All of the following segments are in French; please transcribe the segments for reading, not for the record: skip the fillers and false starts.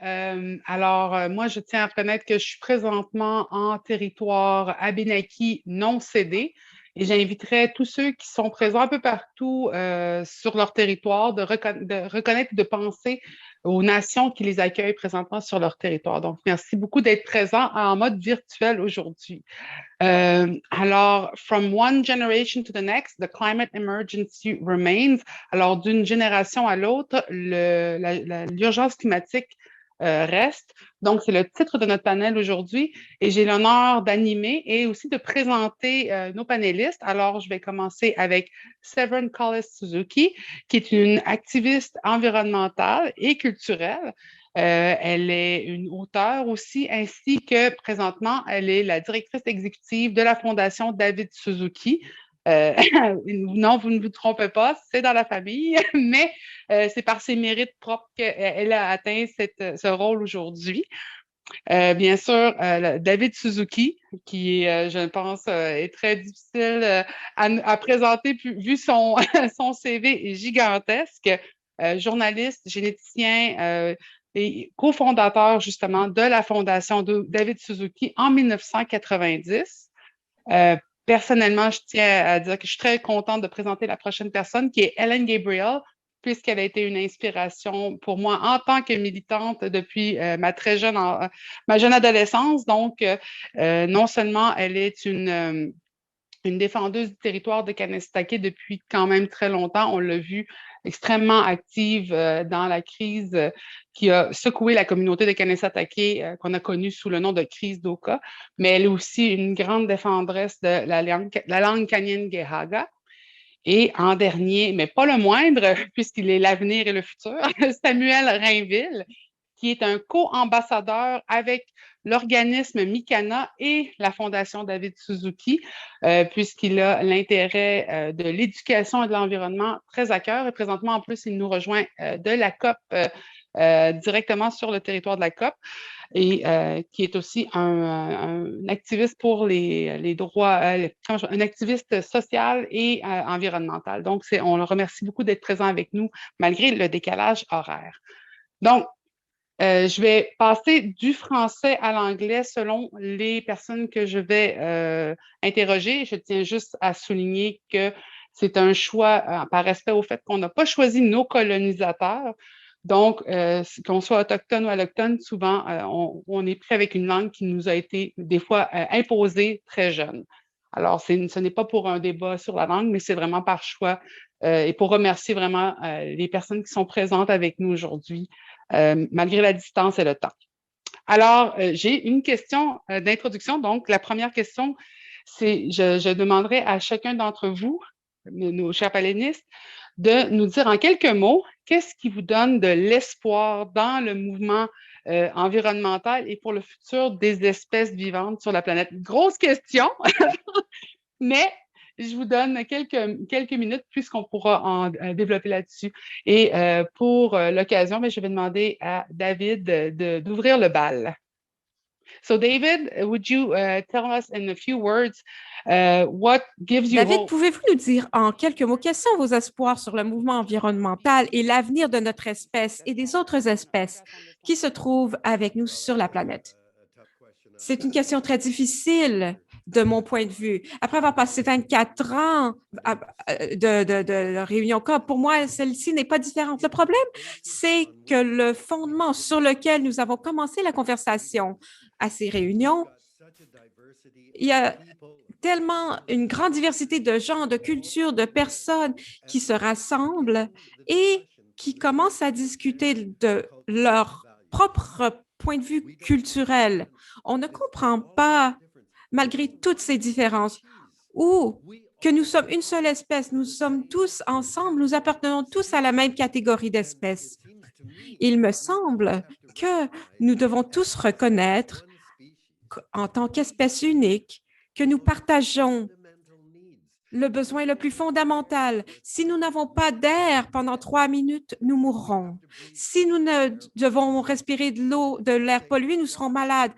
Moi, je tiens à reconnaître que je suis présentement en territoire Abénaki non cédé et j'inviterais tous ceux qui sont présents un peu partout sur leur territoire de reconnaître et de penser aux nations qui les accueillent présentement sur leur territoire. Donc, merci beaucoup d'être présent en mode virtuel aujourd'hui. From one generation to the next, the climate emergency remains. Alors, d'une génération à l'autre, l'urgence climatique reste. Donc, c'est le titre de notre panel aujourd'hui et j'ai l'honneur d'animer et aussi de présenter nos panélistes. Alors, je vais commencer avec Severn Collis Suzuki, qui est une activiste environnementale et culturelle. Elle est une auteure aussi, ainsi que présentement, elle est la directrice exécutive de la Fondation David Suzuki. Euh, non, vous ne vous trompez pas, c'est dans la famille, mais c'est par ses mérites propres qu'elle a atteint ce rôle aujourd'hui. Bien sûr, David Suzuki, qui, je pense, est très difficile à présenter, vu son CV est gigantesque. Journaliste, généticien et cofondateur justement de la fondation de David Suzuki en 1990. Euh, Personnellement, je tiens à dire que je suis très contente de présenter la prochaine personne qui est Ellen Gabriel, puisqu'elle a été une inspiration pour moi en tant que militante depuis ma jeune adolescence. Donc, non seulement elle est une défendeuse du territoire de Kanesatake depuis quand même très longtemps. On l'a vu extrêmement active dans la crise qui a secoué la communauté de Kanesatake, qu'on a connue sous le nom de crise d'Oka, mais elle est aussi une grande défendresse de la langue Kanien'kehá:ka. Et en dernier, mais pas le moindre, puisqu'il est l'avenir et le futur, Samuel Rainville, qui est un co-ambassadeur avec l'organisme Mikana et la Fondation David Suzuki, puisqu'il a l'intérêt de l'éducation et de l'environnement très à cœur. Et présentement, en plus, il nous rejoint de la COP directement sur le territoire de la COP et qui est aussi un activiste pour les droits, un activiste social et environnemental. Donc, on le remercie beaucoup d'être présent avec nous malgré le décalage horaire. Donc, je vais passer du français à l'anglais selon les personnes que je vais interroger. Je tiens juste à souligner que c'est un choix par respect au fait qu'on n'a pas choisi nos colonisateurs. Donc, qu'on soit autochtone ou allochtone, souvent, on est pris avec une langue qui nous a été des fois imposée très jeune. Alors, ce n'est pas pour un débat sur la langue, mais c'est vraiment par choix et pour remercier vraiment les personnes qui sont présentes avec nous aujourd'hui malgré la distance et le temps. Alors, j'ai une question d'introduction. Donc, la première question, c'est, je demanderai à chacun d'entre vous, nos chers panélistes, de nous dire en quelques mots, qu'est-ce qui vous donne de l'espoir dans le mouvement environnemental et pour le futur des espèces vivantes sur la planète? Grosse question, mais je vous donne quelques minutes puisqu'on pourra en développer là-dessus. Et pour l'occasion, je vais demander à David d'ouvrir le bal. So, David, would you tell us in a few words what gives you David, hope? pouvez-vous nous dire en quelques mots quels sont vos espoirs sur le mouvement environnemental et l'avenir de notre espèce et des autres espèces qui se trouvent avec nous sur la planète? C'est une question très difficile de mon point de vue. Après avoir passé 24 ans de réunion COP, pour moi, celle-ci n'est pas différente. Le problème, c'est que le fondement sur lequel nous avons commencé la conversation à ces réunions, il y a tellement une grande diversité de gens, de cultures, de personnes qui se rassemblent et qui commencent à discuter de leur propre point de vue culturel. On ne comprend pas, malgré toutes ces différences, ou que nous sommes une seule espèce, nous sommes tous ensemble, nous appartenons tous à la même catégorie d'espèces. Il me semble que nous devons tous reconnaître en tant qu'espèce unique que nous partageons le besoin le plus fondamental. Si nous n'avons pas d'air pendant 3 minutes, nous mourrons. Si nous ne devons respirer de l'eau, de l'air pollué, nous serons malades.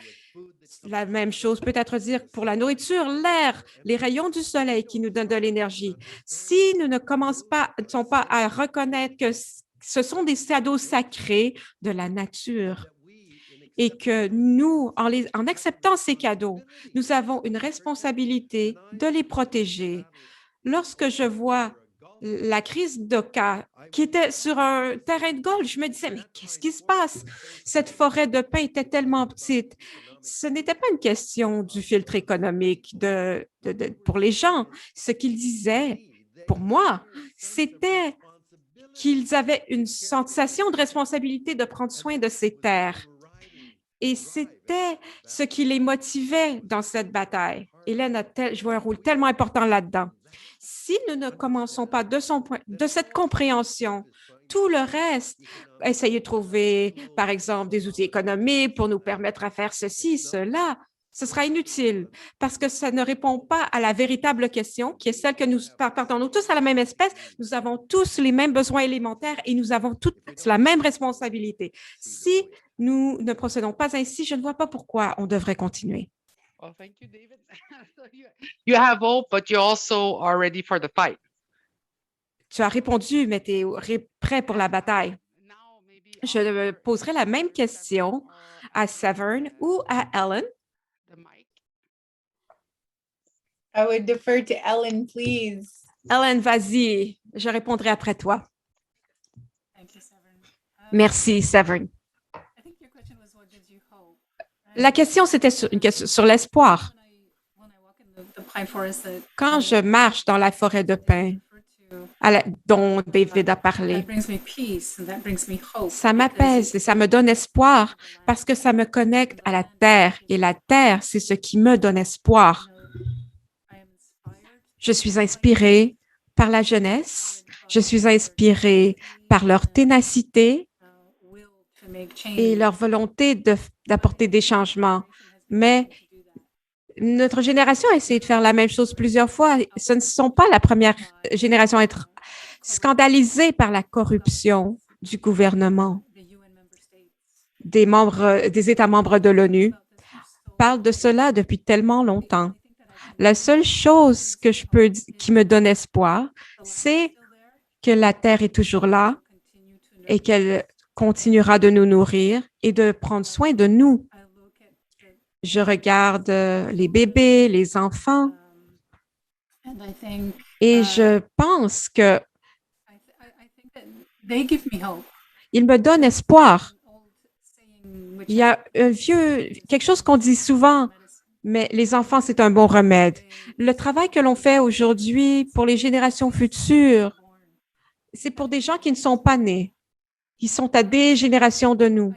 La même chose peut être dire pour la nourriture, l'air, les rayons du soleil qui nous donnent de l'énergie. Si nous ne commençons pas à reconnaître que ce sont des cadeaux sacrés de la nature et que nous, en acceptant ces cadeaux, nous avons une responsabilité de les protéger. Lorsque je vois la crise d'Oka qui était sur un terrain de golf, je me disais, mais qu'est-ce qui se passe? Cette forêt de pins était tellement petite. Ce n'était pas une question du filtre économique pour les gens. Ce qu'ils disaient, pour moi, c'était qu'ils avaient une sensation de responsabilité de prendre soin de ces terres. Et c'était ce qui les motivait dans cette bataille. Hélène a joué un rôle tellement important là-dedans. Si nous ne commençons pas de cette compréhension, tout le reste, essayer de trouver, par exemple, des outils économiques pour nous permettre à faire ceci, cela, ce sera inutile parce que ça ne répond pas à la véritable question qui est celle que nous appartenons tous à la même espèce, nous avons tous les mêmes besoins élémentaires et nous avons tous la même responsabilité. Si nous ne procédons pas ainsi, je ne vois pas pourquoi on devrait continuer. Well, thank you, David. So you have hope, but you also are ready for the fight. Tu as répondu, mais tu es prêt pour la bataille. Je poserai la même question à Severn ou à Ellen. I would defer to Ellen, please. Ellen, vas-y, je répondrai après toi. Merci, Severn. La question, c'était sur l'espoir. Quand je marche dans la forêt de pins, dont David a parlé, ça m'apaise et ça me donne espoir parce que ça me connecte à la terre et la terre, c'est ce qui me donne espoir. Je suis inspirée par la jeunesse, je suis inspirée par leur ténacité et leur volonté d'apporter des changements. Mais notre génération a essayé de faire la même chose plusieurs fois. Ce ne sont pas la première génération à être scandalisée par la corruption du gouvernement. Des États membres de l'ONU parlent de cela depuis tellement longtemps. La seule chose qui me donne espoir, c'est que la Terre est toujours là et qu'elle continuera de nous nourrir et de prendre soin de nous. Je regarde les bébés, les enfants, et je pense que ils me donnent espoir. Il y a quelque chose qu'on dit souvent, mais les enfants, c'est un bon remède. Le travail que l'on fait aujourd'hui pour les générations futures, c'est pour des gens qui ne sont pas nés. Ils sont à des générations de nous.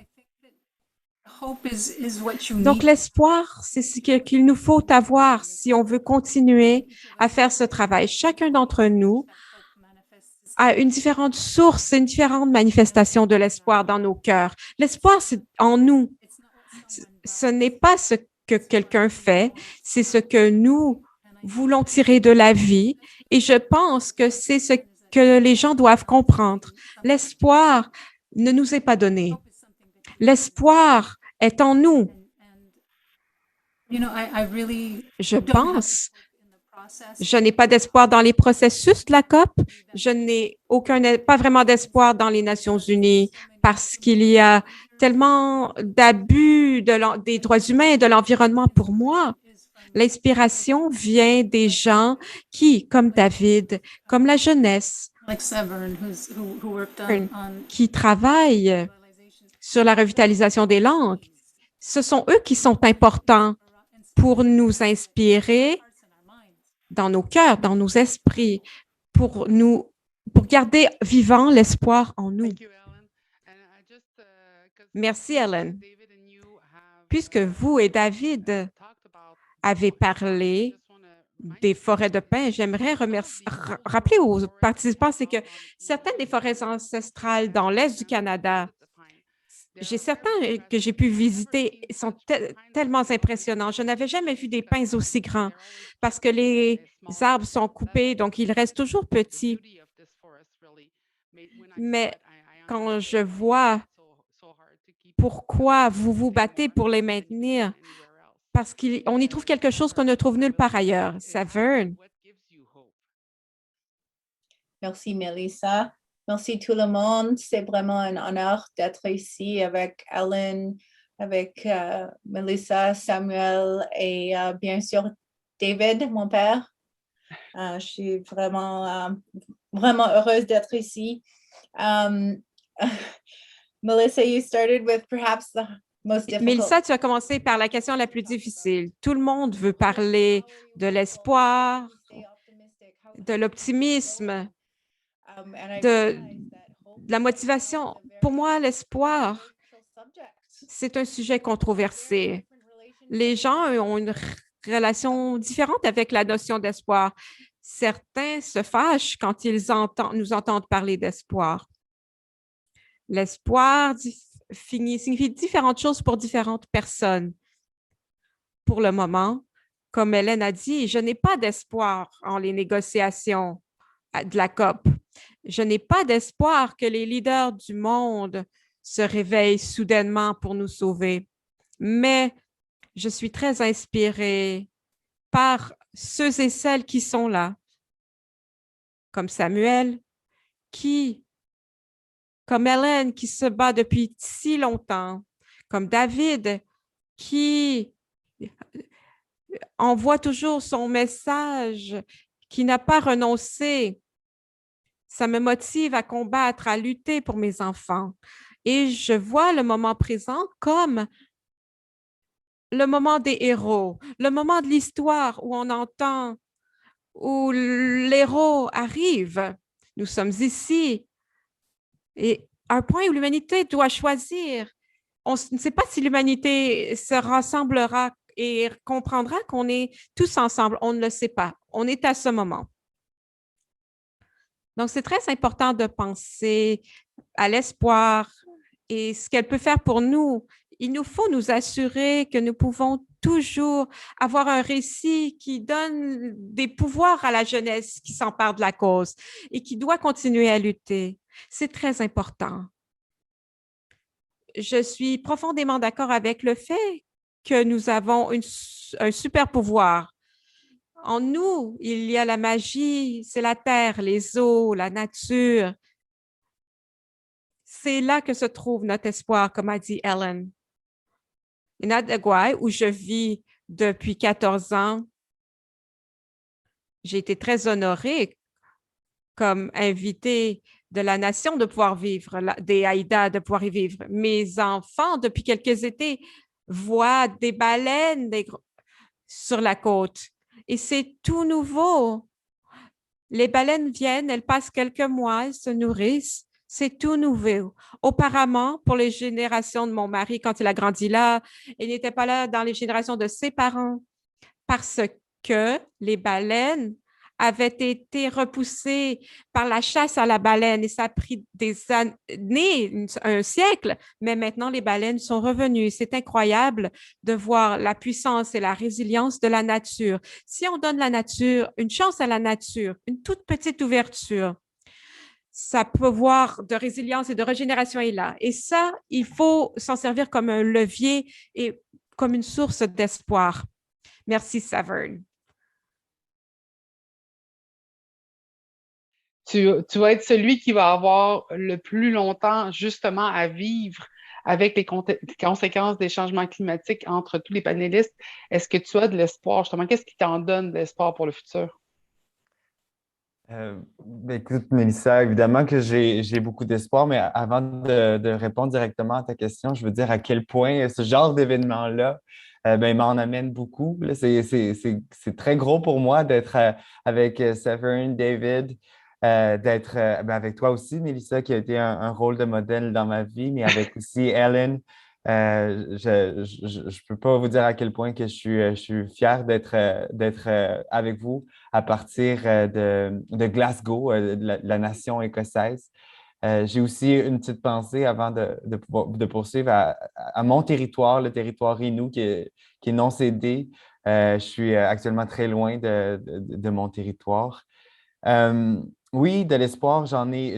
Donc, l'espoir, c'est ce qu'il nous faut avoir si on veut continuer à faire ce travail. Chacun d'entre nous a une différente source, une différente manifestation de l'espoir dans nos cœurs. L'espoir, c'est en nous. Ce n'est pas ce que quelqu'un fait, c'est ce que nous voulons tirer de la vie. Et je pense que c'est ce que les gens doivent comprendre. L'espoir ne nous est pas donné. L'espoir est en nous. Je pense, je n'ai pas d'espoir dans les processus de la COP. Je n'ai pas vraiment d'espoir dans les Nations unies parce qu'il y a tellement d'abus des droits humains et de l'environnement pour moi. L'inspiration vient des gens qui, comme David, comme la jeunesse, qui travaillent sur la revitalisation des langues. Ce sont eux qui sont importants pour nous inspirer dans nos cœurs, dans nos esprits, pour garder vivant l'espoir en nous. Merci, Ellen. Puisque vous et David avez parlé des forêts de pins, j'aimerais rappeler aux participants, c'est que certaines des forêts ancestrales dans l'Est du Canada, certains que j'ai pu visiter sont tellement impressionnants. Je n'avais jamais vu des pins aussi grands parce que les arbres sont coupés, donc ils restent toujours petits. Mais quand je vois pourquoi vous vous battez pour les maintenir, parce qu'on y trouve quelque chose qu'on ne trouve nulle part ailleurs. Severn. Merci, Melissa. Merci tout le monde. C'est vraiment un honneur d'être ici avec Ellen, avec Melissa, Samuel et bien sûr David, mon père. Je suis vraiment, vraiment heureuse d'être ici. Melissa, you started with perhaps the most difficult. Mélissa, tu as commencé par la question la plus difficile. Tout le monde veut parler de l'espoir, de l'optimisme, de la motivation. Pour moi, l'espoir, c'est un sujet controversé. Les gens ont une relation différente avec la notion d'espoir. Certains se fâchent quand ils nous entendent parler d'espoir. L'espoir signifie différentes choses pour différentes personnes. Pour le moment, comme Hélène a dit, je n'ai pas d'espoir en les négociations de la COP. Je n'ai pas d'espoir que les leaders du monde se réveillent soudainement pour nous sauver. Mais je suis très inspirée par ceux et celles qui sont là, comme Samuel, comme Hélène, qui se bat depuis si longtemps, comme David, qui envoie toujours son message, qui n'a pas renoncé. Ça me motive à combattre, à lutter pour mes enfants. Et je vois le moment présent comme le moment des héros, le moment de l'histoire où on entend, où l'héros arrive. Nous sommes ici. Et un point où l'humanité doit choisir. On ne sait pas si l'humanité se rassemblera et comprendra qu'on est tous ensemble. On ne le sait pas. On est à ce moment. Donc, c'est très important de penser à l'espoir et ce qu'elle peut faire pour nous. Il nous faut nous assurer que nous pouvons toujours avoir un récit qui donne des pouvoirs à la jeunesse qui s'empare de la cause et qui doit continuer à lutter. C'est très important. Je suis profondément d'accord avec le fait que nous avons un super pouvoir. En nous, il y a la magie, c'est la terre, les eaux, la nature. C'est là que se trouve notre espoir, comme a dit Ellen. Inadagwai, où je vis depuis 14 ans, j'ai été très honorée comme invitée de la nation de pouvoir vivre, des Haïdas de pouvoir y vivre. Mes enfants, depuis quelques étés, voient des baleines sur la côte. Et c'est tout nouveau. Les baleines viennent, elles passent quelques mois, elles se nourrissent. C'est tout nouveau. Auparavant, pour les générations de mon mari, quand il a grandi là, il n'était pas là dans les générations de ses parents parce que les baleines avaient été repoussées par la chasse à la baleine et ça a pris des années, un siècle, mais maintenant les baleines sont revenues. C'est incroyable de voir la puissance et la résilience de la nature. Si on donne la nature, une chance à la nature, une toute petite ouverture, sa pouvoir de résilience et de régénération est là. Et ça, il faut s'en servir comme un levier et comme une source d'espoir. Merci, Saverne. Tu vas être celui qui va avoir le plus longtemps justement à vivre avec les conséquences des changements climatiques entre tous les panélistes. Est-ce que tu as de l'espoir justement? Qu'est-ce qui t'en donne de l'espoir pour le futur? Écoute, Mélissa, évidemment que j'ai beaucoup d'espoir, mais avant de répondre directement à ta question, je veux dire à quel point ce genre d'événement-là m'en amène beaucoup. Là, c'est très gros pour moi d'être avec Severn, David, d'être avec toi aussi, Mélissa, qui a été un rôle de modèle dans ma vie, mais avec aussi Ellen. Je ne peux pas vous dire à quel point que je suis fier d'être avec vous à partir de Glasgow, la nation écossaise. J'ai aussi une petite pensée avant de poursuivre à mon territoire, le territoire Innu qui est non cédé. Je suis actuellement très loin de mon territoire. Oui, de l'espoir, j'en ai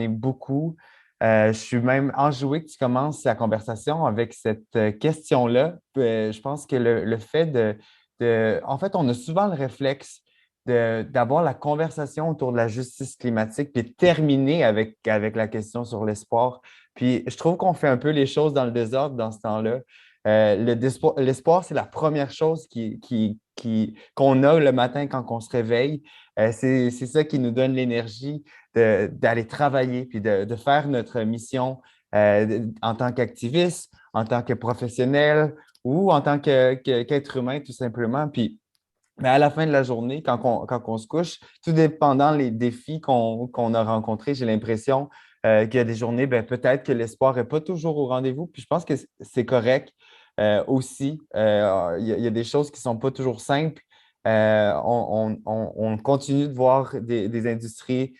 beaucoup. Je suis même enjoué que tu commences la conversation avec cette question-là. Je pense que le fait en fait, on a souvent le réflexe d'avoir la conversation autour de la justice climatique, puis terminer avec la question sur l'espoir. Puis je trouve qu'on fait un peu les choses dans le désordre dans ce temps-là. L'espoir, c'est la première chose qu'on a le matin quand on se réveille. C'est ça qui nous donne l'énergie d'aller travailler, puis de faire notre mission en tant qu'activiste, en tant que professionnel ou en tant qu'être humain, tout simplement. Puis mais à la fin de la journée, quand on se couche, tout dépendant les défis qu'on a rencontrés, j'ai l'impression qu'il y a des journées, ben, peut-être que l'espoir n'est pas toujours au rendez-vous. Puis je pense que c'est correct aussi. Il y a des choses qui ne sont pas toujours simples. On continue de voir des industries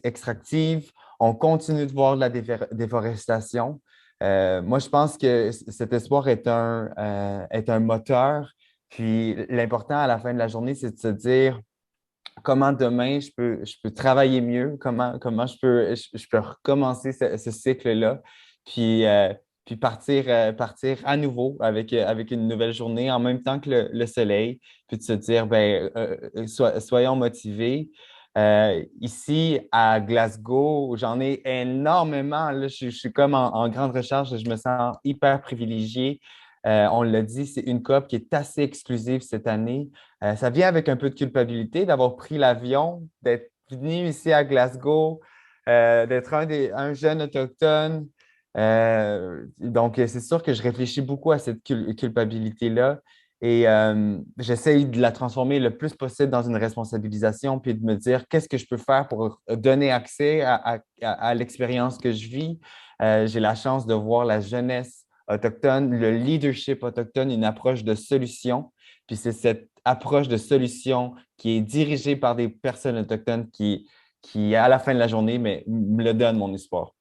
extractives. On continue de voir de la déforestation. Moi, je pense que cet espoir est un moteur. Puis l'important à la fin de la journée, c'est de se dire comment demain je peux travailler mieux, comment je peux recommencer ce cycle-là, puis, puis partir à nouveau avec une nouvelle journée en même temps que le soleil, puis de se dire, ben, soyons motivés. Ici, à Glasgow, j'en ai énormément. Là, je suis comme en grande recherche, je me sens hyper privilégié. On l'a dit, c'est une COP qui est assez exclusive cette année. Ça vient avec un peu de culpabilité d'avoir pris l'avion, d'être venu ici à Glasgow, d'être un jeune autochtone. Donc, c'est sûr que je réfléchis beaucoup à cette culpabilité-là et j'essaye de la transformer le plus possible dans une responsabilisation puis de me dire qu'est-ce que je peux faire pour donner accès à l'expérience que je vis. J'ai la chance de voir la jeunesse autochtone, le leadership autochtone, une approche de solution. Puis c'est cette approche de solution qui est dirigée par des personnes autochtones qui à la fin de la journée, mais, me le donne mon espoir.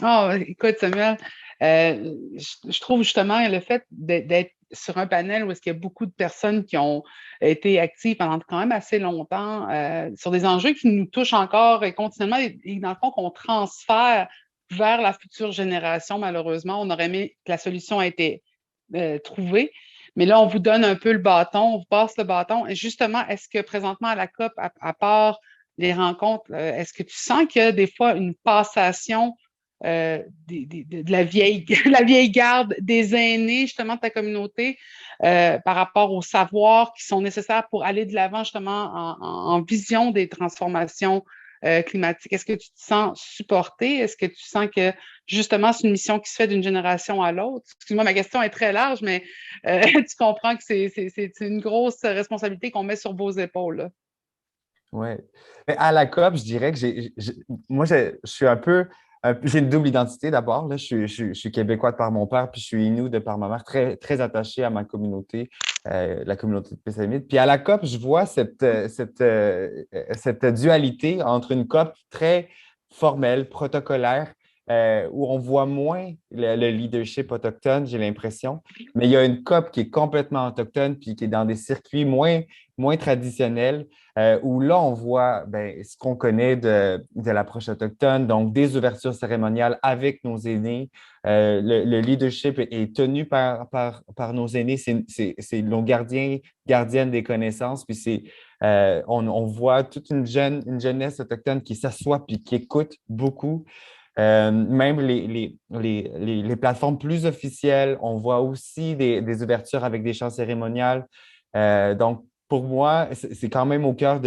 Oh, écoute, Samuel, je trouve justement le fait d'être sur un panel où est-ce qu'il y a beaucoup de personnes qui ont été actives pendant quand même assez longtemps sur des enjeux qui nous touchent encore et continuellement et dans le fond qu'on transfère vers la future génération, malheureusement. On aurait aimé que la solution ait été trouvée. Mais là, on vous donne un peu le bâton, on vous passe le bâton. Et justement, est-ce que présentement à la COP, à part les rencontres, est-ce que tu sens qu'il y a des fois une passation de la vieille garde, des aînés justement de ta communauté par rapport aux savoirs qui sont nécessaires pour aller de l'avant justement en vision des transformations climatiques? Est-ce que tu te sens supporté? Est-ce que tu sens que justement c'est une mission qui se fait d'une génération à l'autre? Excuse-moi, ma question est très large, mais tu comprends que c'est une grosse responsabilité qu'on met sur vos épaules. Oui. À la COP, je dirais que moi, je suis un peu. J'ai une double identité d'abord. Là. Je suis québécois de par mon père, puis je suis inou de par ma mère, très, très attaché à ma communauté, la communauté de Pessamite. Puis à la COP, je vois cette dualité entre une COP très formelle, protocolaire, où on voit moins le leadership autochtone, j'ai l'impression. Mais il y a une COP qui est complètement autochtone, puis qui est dans des circuits moins traditionnels. Où là, on voit ce qu'on connaît de l'approche autochtone, donc des ouvertures cérémoniales avec nos aînés. Le leadership est tenu par nos aînés, c'est nos gardiennes des connaissances, puis on voit toute une jeunesse autochtone qui s'assoit puis qui écoute beaucoup. Même les plateformes plus officielles, on voit aussi des ouvertures avec des chants cérémoniales. Donc, pour moi, c'est quand même au cœur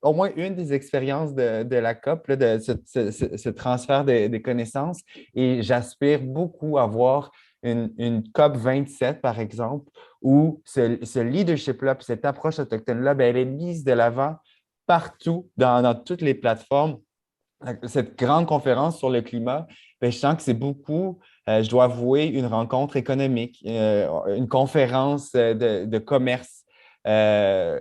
au moins une des expériences de la COP, là, de ce transfert des connaissances. Et j'aspire beaucoup à voir une COP 27, par exemple, où ce leadership-là, puis cette approche autochtone-là, elle est mise de l'avant partout, dans toutes les plateformes. Cette grande conférence sur le climat, je sens que c'est beaucoup, je dois avouer, une rencontre économique, une conférence de commerce. On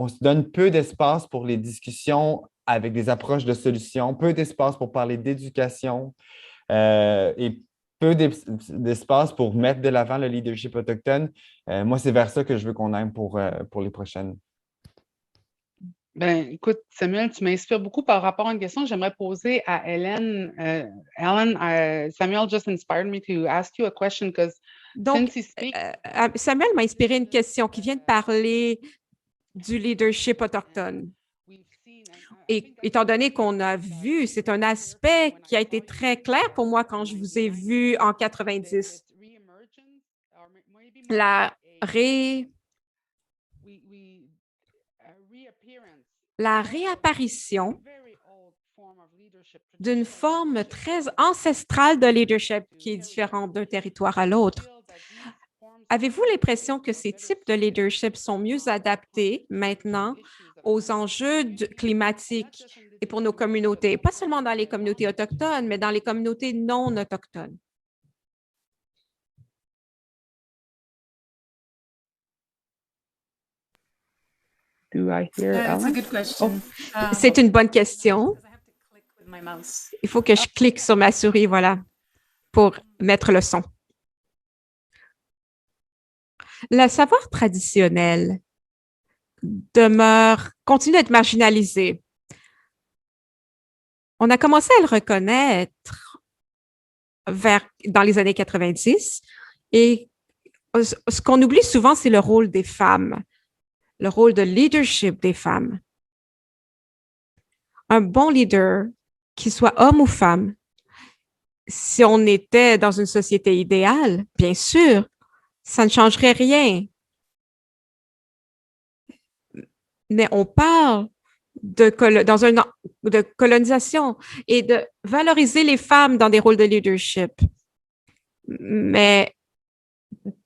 se donne peu d'espace pour les discussions avec des approches de solutions, peu d'espace pour parler d'éducation et peu d'espace pour mettre de l'avant le leadership autochtone. Moi, c'est vers ça que je veux qu'on aille pour les prochaines. Ben, écoute, Samuel, tu m'inspires beaucoup par rapport à une question que j'aimerais poser à Hélène. Helen, Samuel just inspired me to ask you a question because Donc, Since he speaks, Samuel m'a inspiré une question qui vient de parler du leadership autochtone. we've seen, Et étant donné qu'on a vu, c'est un aspect qui a été très clair pour moi quand je vous ai vu en 90. La, ré- la réapparition d'une forme très ancestrale de leadership qui est différente d'un territoire à l'autre. Avez-vous l'impression que ces types de leadership sont mieux adaptés maintenant aux enjeux climatiques et pour nos communautés, pas seulement dans les communautés autochtones, mais dans les communautés non autochtones? Do I hear That's a Ellen? good question. C'est une bonne question. With my mouse. Il faut que je clique sur ma souris, voilà, pour mettre le son. Le savoir traditionnel continue d'être marginalisé. On a commencé à le reconnaître dans les années 90 et ce qu'on oublie souvent, c'est le rôle des femmes, le rôle de leadership des femmes. Un bon leader, qu'il soit homme ou femme, si on était dans une société idéale, bien sûr, ça ne changerait rien. Mais on parle de colonisation et de valoriser les femmes dans des rôles de leadership. Mais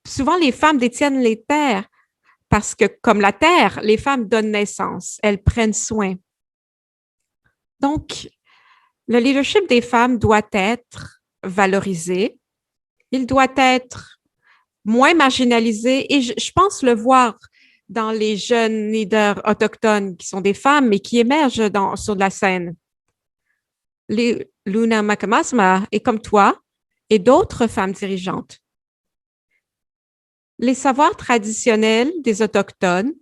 souvent, les femmes détiennent les terres parce que, comme la terre, les femmes donnent naissance, elles prennent soin. Donc, le leadership des femmes doit être valorisé, il doit être moins marginalisé et je pense le voir dans les jeunes leaders autochtones qui sont des femmes mais qui émergent sur la scène. Luna Makamasma est comme toi et d'autres femmes dirigeantes. Les savoirs traditionnels des Autochtones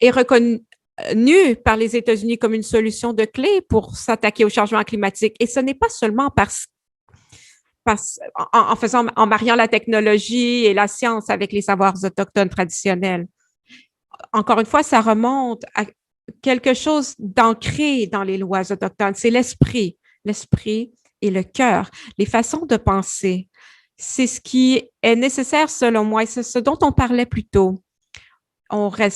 est reconnu par les États-Unis comme une solution de clé pour s'attaquer au changement climatique. Et ce n'est pas seulement en mariant la technologie et la science avec les savoirs autochtones traditionnels. Encore une fois, ça remonte à quelque chose d'ancré dans les lois autochtones. C'est l'esprit et le cœur, les façons de penser. C'est ce qui est nécessaire selon moi et c'est ce dont on parlait plus tôt. Il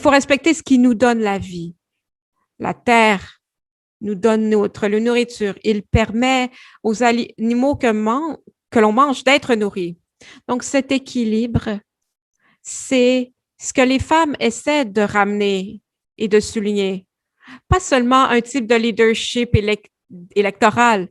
faut respecter ce qui nous donne la vie. La terre nous donne notre nourriture. Il permet aux animaux que l'on mange d'être nourris. Donc, cet équilibre, c'est ce que les femmes essaient de ramener et de souligner. Pas seulement un type de leadership électoral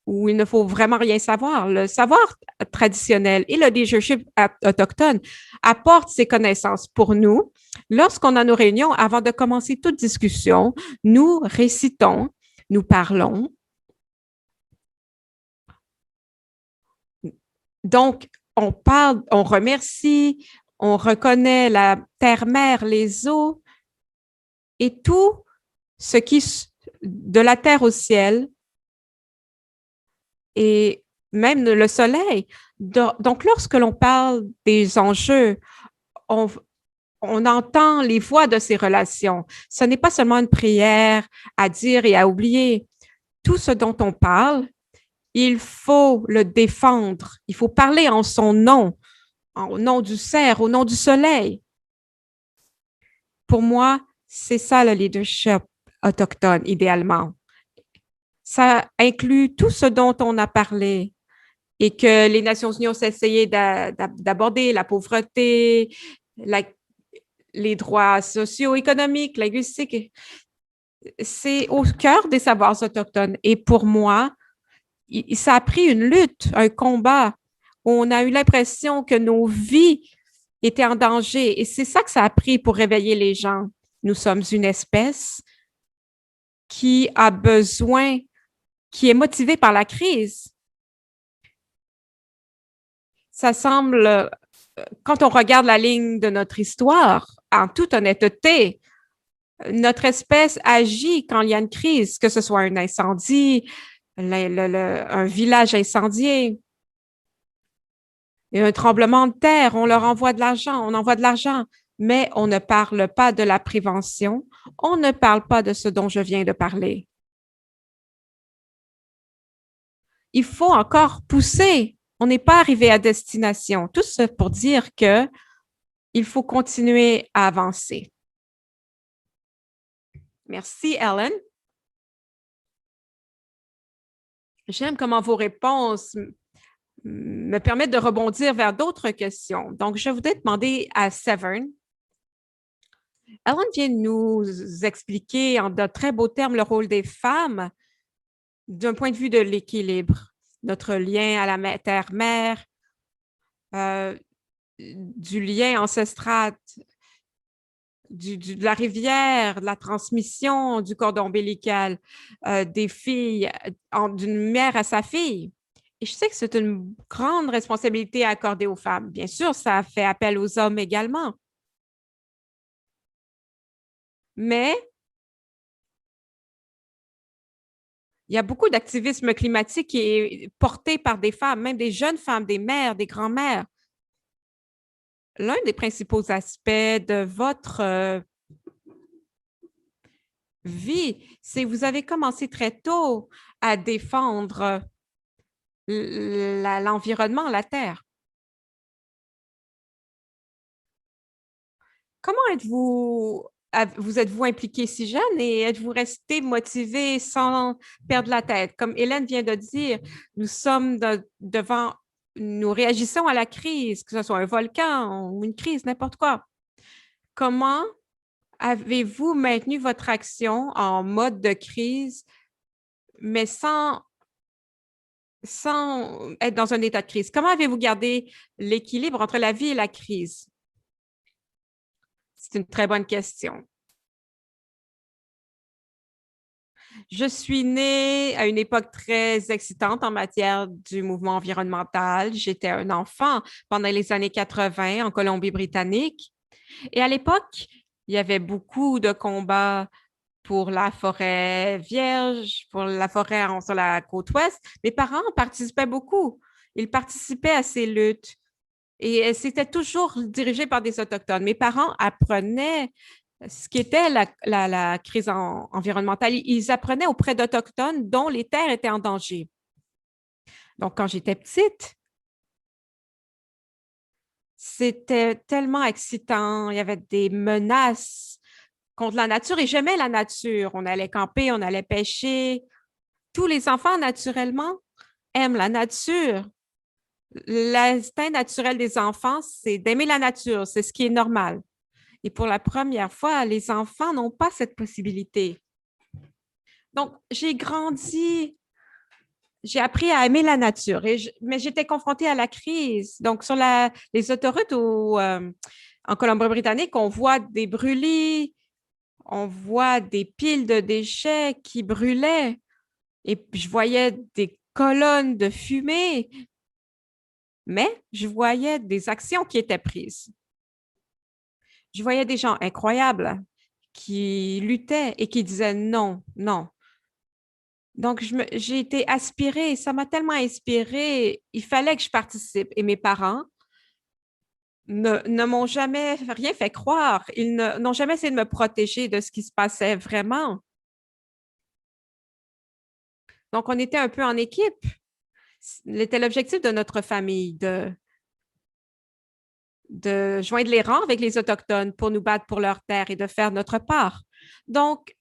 où il ne faut vraiment rien savoir. Le savoir traditionnel et le leadership autochtone apportent ces connaissances pour nous. Lorsqu'on a nos réunions, avant de commencer toute discussion, nous récitons, nous parlons. Donc, on parle, on remercie, on reconnaît la terre-mère, les eaux et tout ce qui, de la terre au ciel, et même le soleil. Donc, lorsque l'on parle des enjeux, on entend les voix de ces relations. Ce n'est pas seulement une prière à dire et à oublier. Tout ce dont on parle, il faut le défendre. Il faut parler en son nom, au nom du cerf, au nom du soleil. Pour moi, c'est ça le leadership autochtone, idéalement. Ça inclut tout ce dont on a parlé et que les Nations unies ont essayé d'aborder, la pauvreté, les droits socio-économiques, linguistiques. C'est au cœur des savoirs autochtones. Et pour moi, ça a pris une lutte, un combat. On a eu l'impression que nos vies étaient en danger. Et c'est ça que ça a pris pour réveiller les gens. Nous sommes une espèce qui a besoin, qui est motivée par la crise. Ça semble, quand on regarde la ligne de notre histoire, en toute honnêteté, notre espèce agit quand il y a une crise, que ce soit un incendie, un village incendié et un tremblement de terre, on leur envoie de l'argent, on envoie de l'argent, mais on ne parle pas de la prévention, on ne parle pas de ce dont je viens de parler. Il faut encore pousser. On n'est pas arrivé à destination. Tout ça pour dire que il faut continuer à avancer. Merci, Ellen. J'aime comment vos réponses me permettent de rebondir vers d'autres questions. Donc, je voudrais demander à Severn. Ellen vient de nous expliquer en de très beaux termes le rôle des femmes d'un point de vue de l'équilibre, notre lien à la terre-mère, du lien ancestral, de la rivière, de la transmission du cordon ombilical, des filles, d'une mère à sa fille. Et je sais que c'est une grande responsabilité à accorder aux femmes. Bien sûr, ça fait appel aux hommes également. Mais il y a beaucoup d'activisme climatique qui est porté par des femmes, même des jeunes femmes, des mères, des grands-mères. L'un des principaux aspects de votre vie, c'est que vous avez commencé très tôt à défendre l'environnement, la Terre. Comment vous êtes-vous impliqué si jeune et êtes-vous resté motivé sans perdre la tête? Comme Hélène vient de dire, nous sommes nous réagissons à la crise, que ce soit un volcan ou une crise, n'importe quoi. Comment avez-vous maintenu votre action en mode de crise, mais sans être dans un état de crise? Comment avez-vous gardé l'équilibre entre la vie et la crise? C'est une très bonne question. Je suis née à une époque très excitante en matière du mouvement environnemental. J'étais un enfant pendant les années 80 en Colombie-Britannique. Et à l'époque, il y avait beaucoup de combats pour la forêt vierge, pour la forêt sur la côte ouest. Mes parents participaient beaucoup. Ils participaient à ces luttes. Et c'était toujours dirigé par des Autochtones. Mes parents apprenaient ce qu'était la crise environnementale. Ils apprenaient auprès d'Autochtones dont les terres étaient en danger. Donc, quand j'étais petite, c'était tellement excitant. Il y avait des menaces contre la nature et j'aimais la nature. On allait camper, on allait pêcher. Tous les enfants, naturellement, aiment la nature. L'instinct naturel des enfants, c'est d'aimer la nature. C'est ce qui est normal. Et pour la première fois, les enfants n'ont pas cette possibilité. Donc, j'ai grandi, j'ai appris à aimer la nature, mais j'étais confrontée à la crise. Donc, sur les autoroutes en Colombie-Britannique, on voit des brûlis, on voit des piles de déchets qui brûlaient et je voyais des colonnes de fumée, mais je voyais des actions qui étaient prises. Je voyais des gens incroyables qui luttaient et qui disaient non, non. Donc, j'ai été aspirée, ça m'a tellement inspirée, il fallait que je participe. Et mes parents ne m'ont jamais rien fait croire. Ils n'ont jamais essayé de me protéger de ce qui se passait vraiment. Donc, on était un peu en équipe. C'était l'objectif de notre famille de joindre les rangs avec les Autochtones pour nous battre pour leurs terres et de faire notre part. Donc,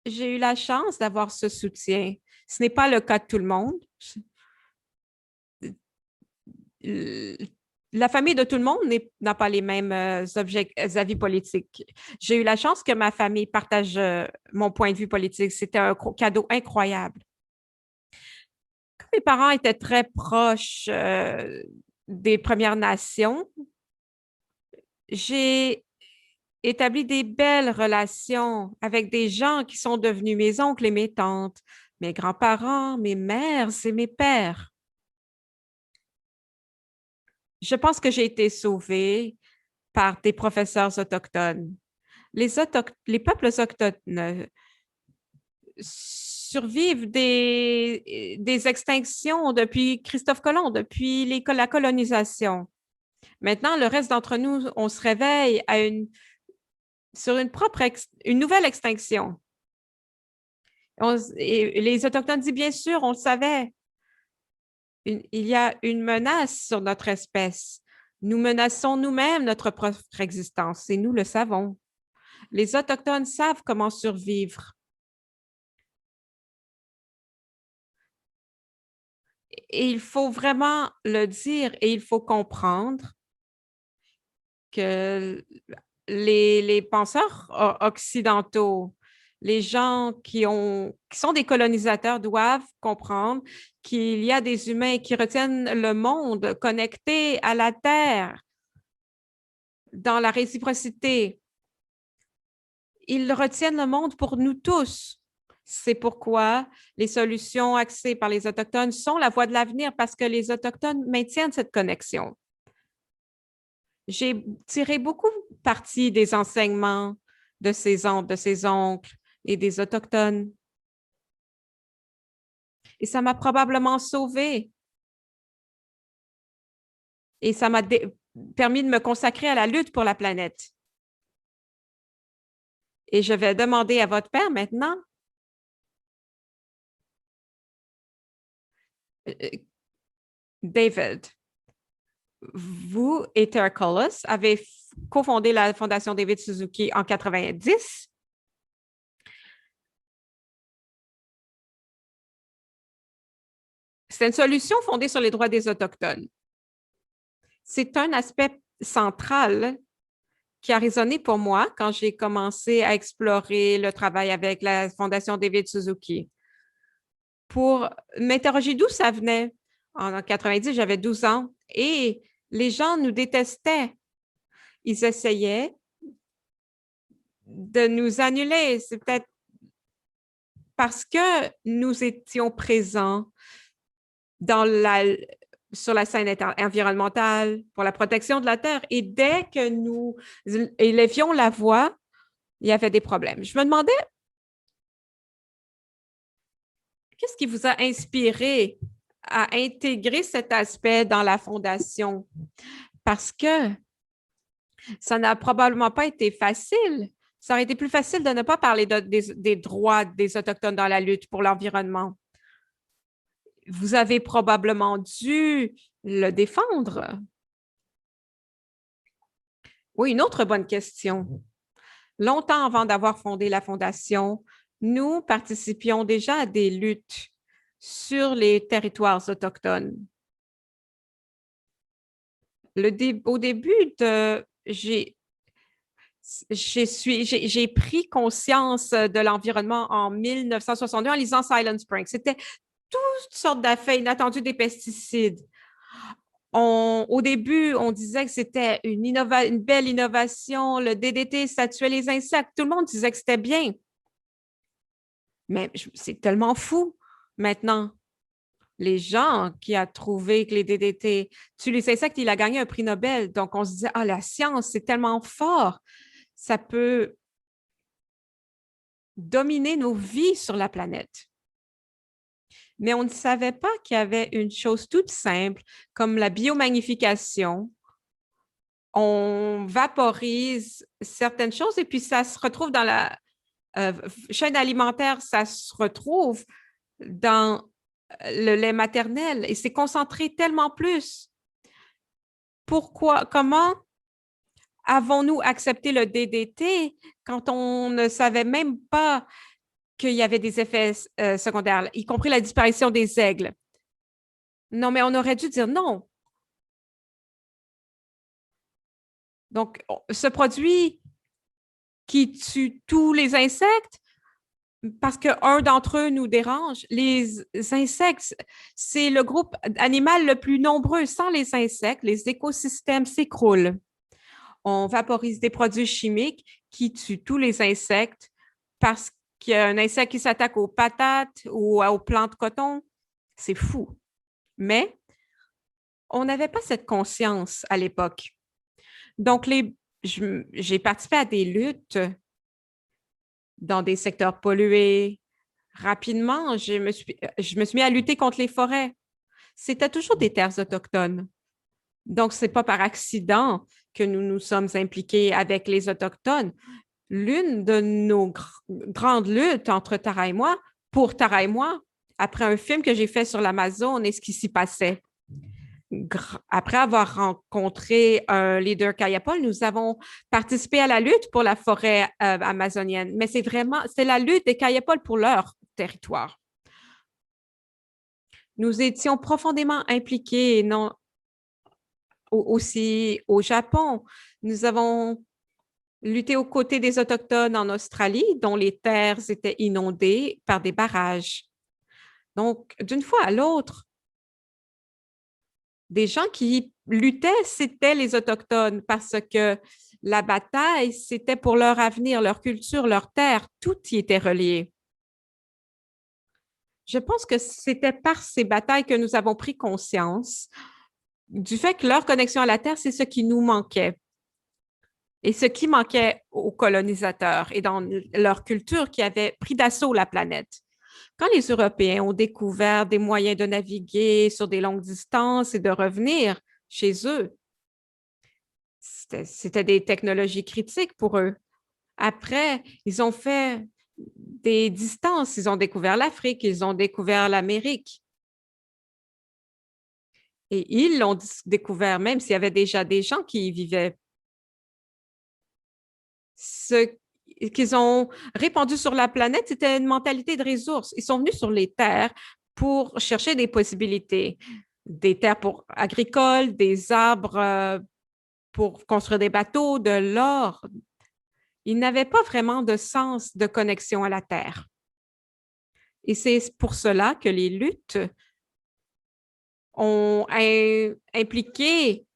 j'ai eu la chance d'avoir ce soutien. Ce n'est pas le cas de tout le monde. La famille de tout le monde n'a pas les mêmes avis politiques. J'ai eu la chance que ma famille partage mon point de vue politique. C'était un cadeau incroyable. Comme mes parents étaient très proches des Premières Nations, j'ai établi des belles relations avec des gens qui sont devenus mes oncles et mes tantes, mes grands-parents, mes mères et mes pères. Je pense que j'ai été sauvée par des professeurs autochtones. Les peuples autochtones survivent des extinctions depuis Christophe Colomb, depuis la colonisation. Maintenant, le reste d'entre nous, on se réveille sur une nouvelle extinction. Et les Autochtones disent, bien sûr, on le savait, il y a une menace sur notre espèce. Nous menaçons nous-mêmes notre propre existence et nous le savons. Les Autochtones savent comment survivre. Et il faut vraiment le dire et il faut comprendre que les penseurs occidentaux, les gens qui sont des colonisateurs doivent comprendre qu'il y a des humains qui retiennent le monde connecté à la Terre dans la réciprocité. Ils retiennent le monde pour nous tous. C'est pourquoi les solutions axées par les Autochtones sont la voie de l'avenir parce que les Autochtones maintiennent cette connexion. J'ai tiré beaucoup parti des enseignements de ses oncles et des Autochtones. Et ça m'a probablement sauvée. Et ça m'a permis de me consacrer à la lutte pour la planète. Et je vais demander à votre père maintenant. David, vous et Terracolos avez cofondé la Fondation David Suzuki en 90. C'est une solution fondée sur les droits des Autochtones. C'est un aspect central qui a résonné pour moi quand j'ai commencé à explorer le travail avec la Fondation David Suzuki. Pour m'interroger d'où ça venait. En 90, j'avais 12 ans et les gens nous détestaient. Ils essayaient de nous annuler. C'est peut-être parce que nous étions présents sur la scène environnementale pour la protection de la Terre. Et dès que nous élèvions la voix, il y avait des problèmes. Je me demandais, qu'est-ce qui vous a inspiré à intégrer cet aspect dans la Fondation? Parce que ça n'a probablement pas été facile. Ça aurait été plus facile de ne pas parler des droits des Autochtones dans la lutte pour l'environnement. Vous avez probablement dû le défendre. Oui, une autre bonne question. Longtemps avant d'avoir fondé la Fondation, nous participions déjà à des luttes sur les territoires autochtones. Au début, j'ai pris conscience de l'environnement en 1962 en lisant Silent Spring. C'était toutes sortes d'affaires inattendues des pesticides. Au début, on disait que c'était une belle innovation. Le DDT, ça tuait les insectes. Tout le monde disait que c'était bien. Mais c'est tellement fou maintenant. Les gens qui ont trouvé que les DDT tuent les insectes, il a gagné un prix Nobel. Donc, on se disait, ah, la science, c'est tellement fort. Ça peut dominer nos vies sur la planète. Mais on ne savait pas qu'il y avait une chose toute simple comme la biomagnification. On vaporise certaines choses et puis ça se retrouve dans la chaîne alimentaire, ça se retrouve dans le lait maternel et c'est concentré tellement plus. Comment avons-nous accepté le DDT quand on ne savait même pas qu'il y avait des effets secondaires, y compris la disparition des aigles? Non, mais on aurait dû dire non. Donc, ce produit qui tue tous les insectes, parce qu'un d'entre eux nous dérange. Les insectes, c'est le groupe animal le plus nombreux. Sans les insectes, les écosystèmes s'écroulent. On vaporise des produits chimiques qui tuent tous les insectes parce qu'il y a un insecte qui s'attaque aux patates ou aux plants de coton. C'est fou. Mais on n'avait pas cette conscience à l'époque. Donc, j'ai participé à des luttes dans des secteurs pollués, Rapidement, je me suis mis à lutter contre les forêts. C'était toujours des terres autochtones. Donc, ce n'est pas par accident que nous nous sommes impliqués avec les Autochtones. L'une de nos grandes luttes entre Tara et moi, pour Tara et moi, après un film que j'ai fait sur l'Amazone et ce qui s'y passait. Après avoir rencontré un leader Kayapol, nous avons participé à la lutte pour la forêt amazonienne. Mais c'est la lutte des Kayapol pour leur territoire. Nous étions profondément impliqués aussi au Japon. Nous avons lutté aux côtés des Autochtones en Australie, dont les terres étaient inondées par des barrages. Donc, d'une fois à l'autre, des gens qui luttaient, c'était les Autochtones parce que la bataille, c'était pour leur avenir, leur culture, leur terre, tout y était relié. Je pense que c'était par ces batailles que nous avons pris conscience du fait que leur connexion à la terre, c'est ce qui nous manquait. Et ce qui manquait aux colonisateurs et dans leur culture qui avait pris d'assaut la planète. Quand les Européens ont découvert des moyens de naviguer sur des longues distances et de revenir chez eux, c'était des technologies critiques pour eux. Après, ils ont fait des distances, ils ont découvert l'Afrique, ils ont découvert l'Amérique. Et ils l'ont découvert même s'il y avait déjà des gens qui y vivaient. Ce qu'ils ont répandu sur la planète, c'était une mentalité de ressources. Ils sont venus sur les terres pour chercher des possibilités, des terres pour agricoles, des arbres pour construire des bateaux, de l'or. Ils n'avaient pas vraiment de sens de connexion à la terre. Et c'est pour cela que les luttes ont impliqué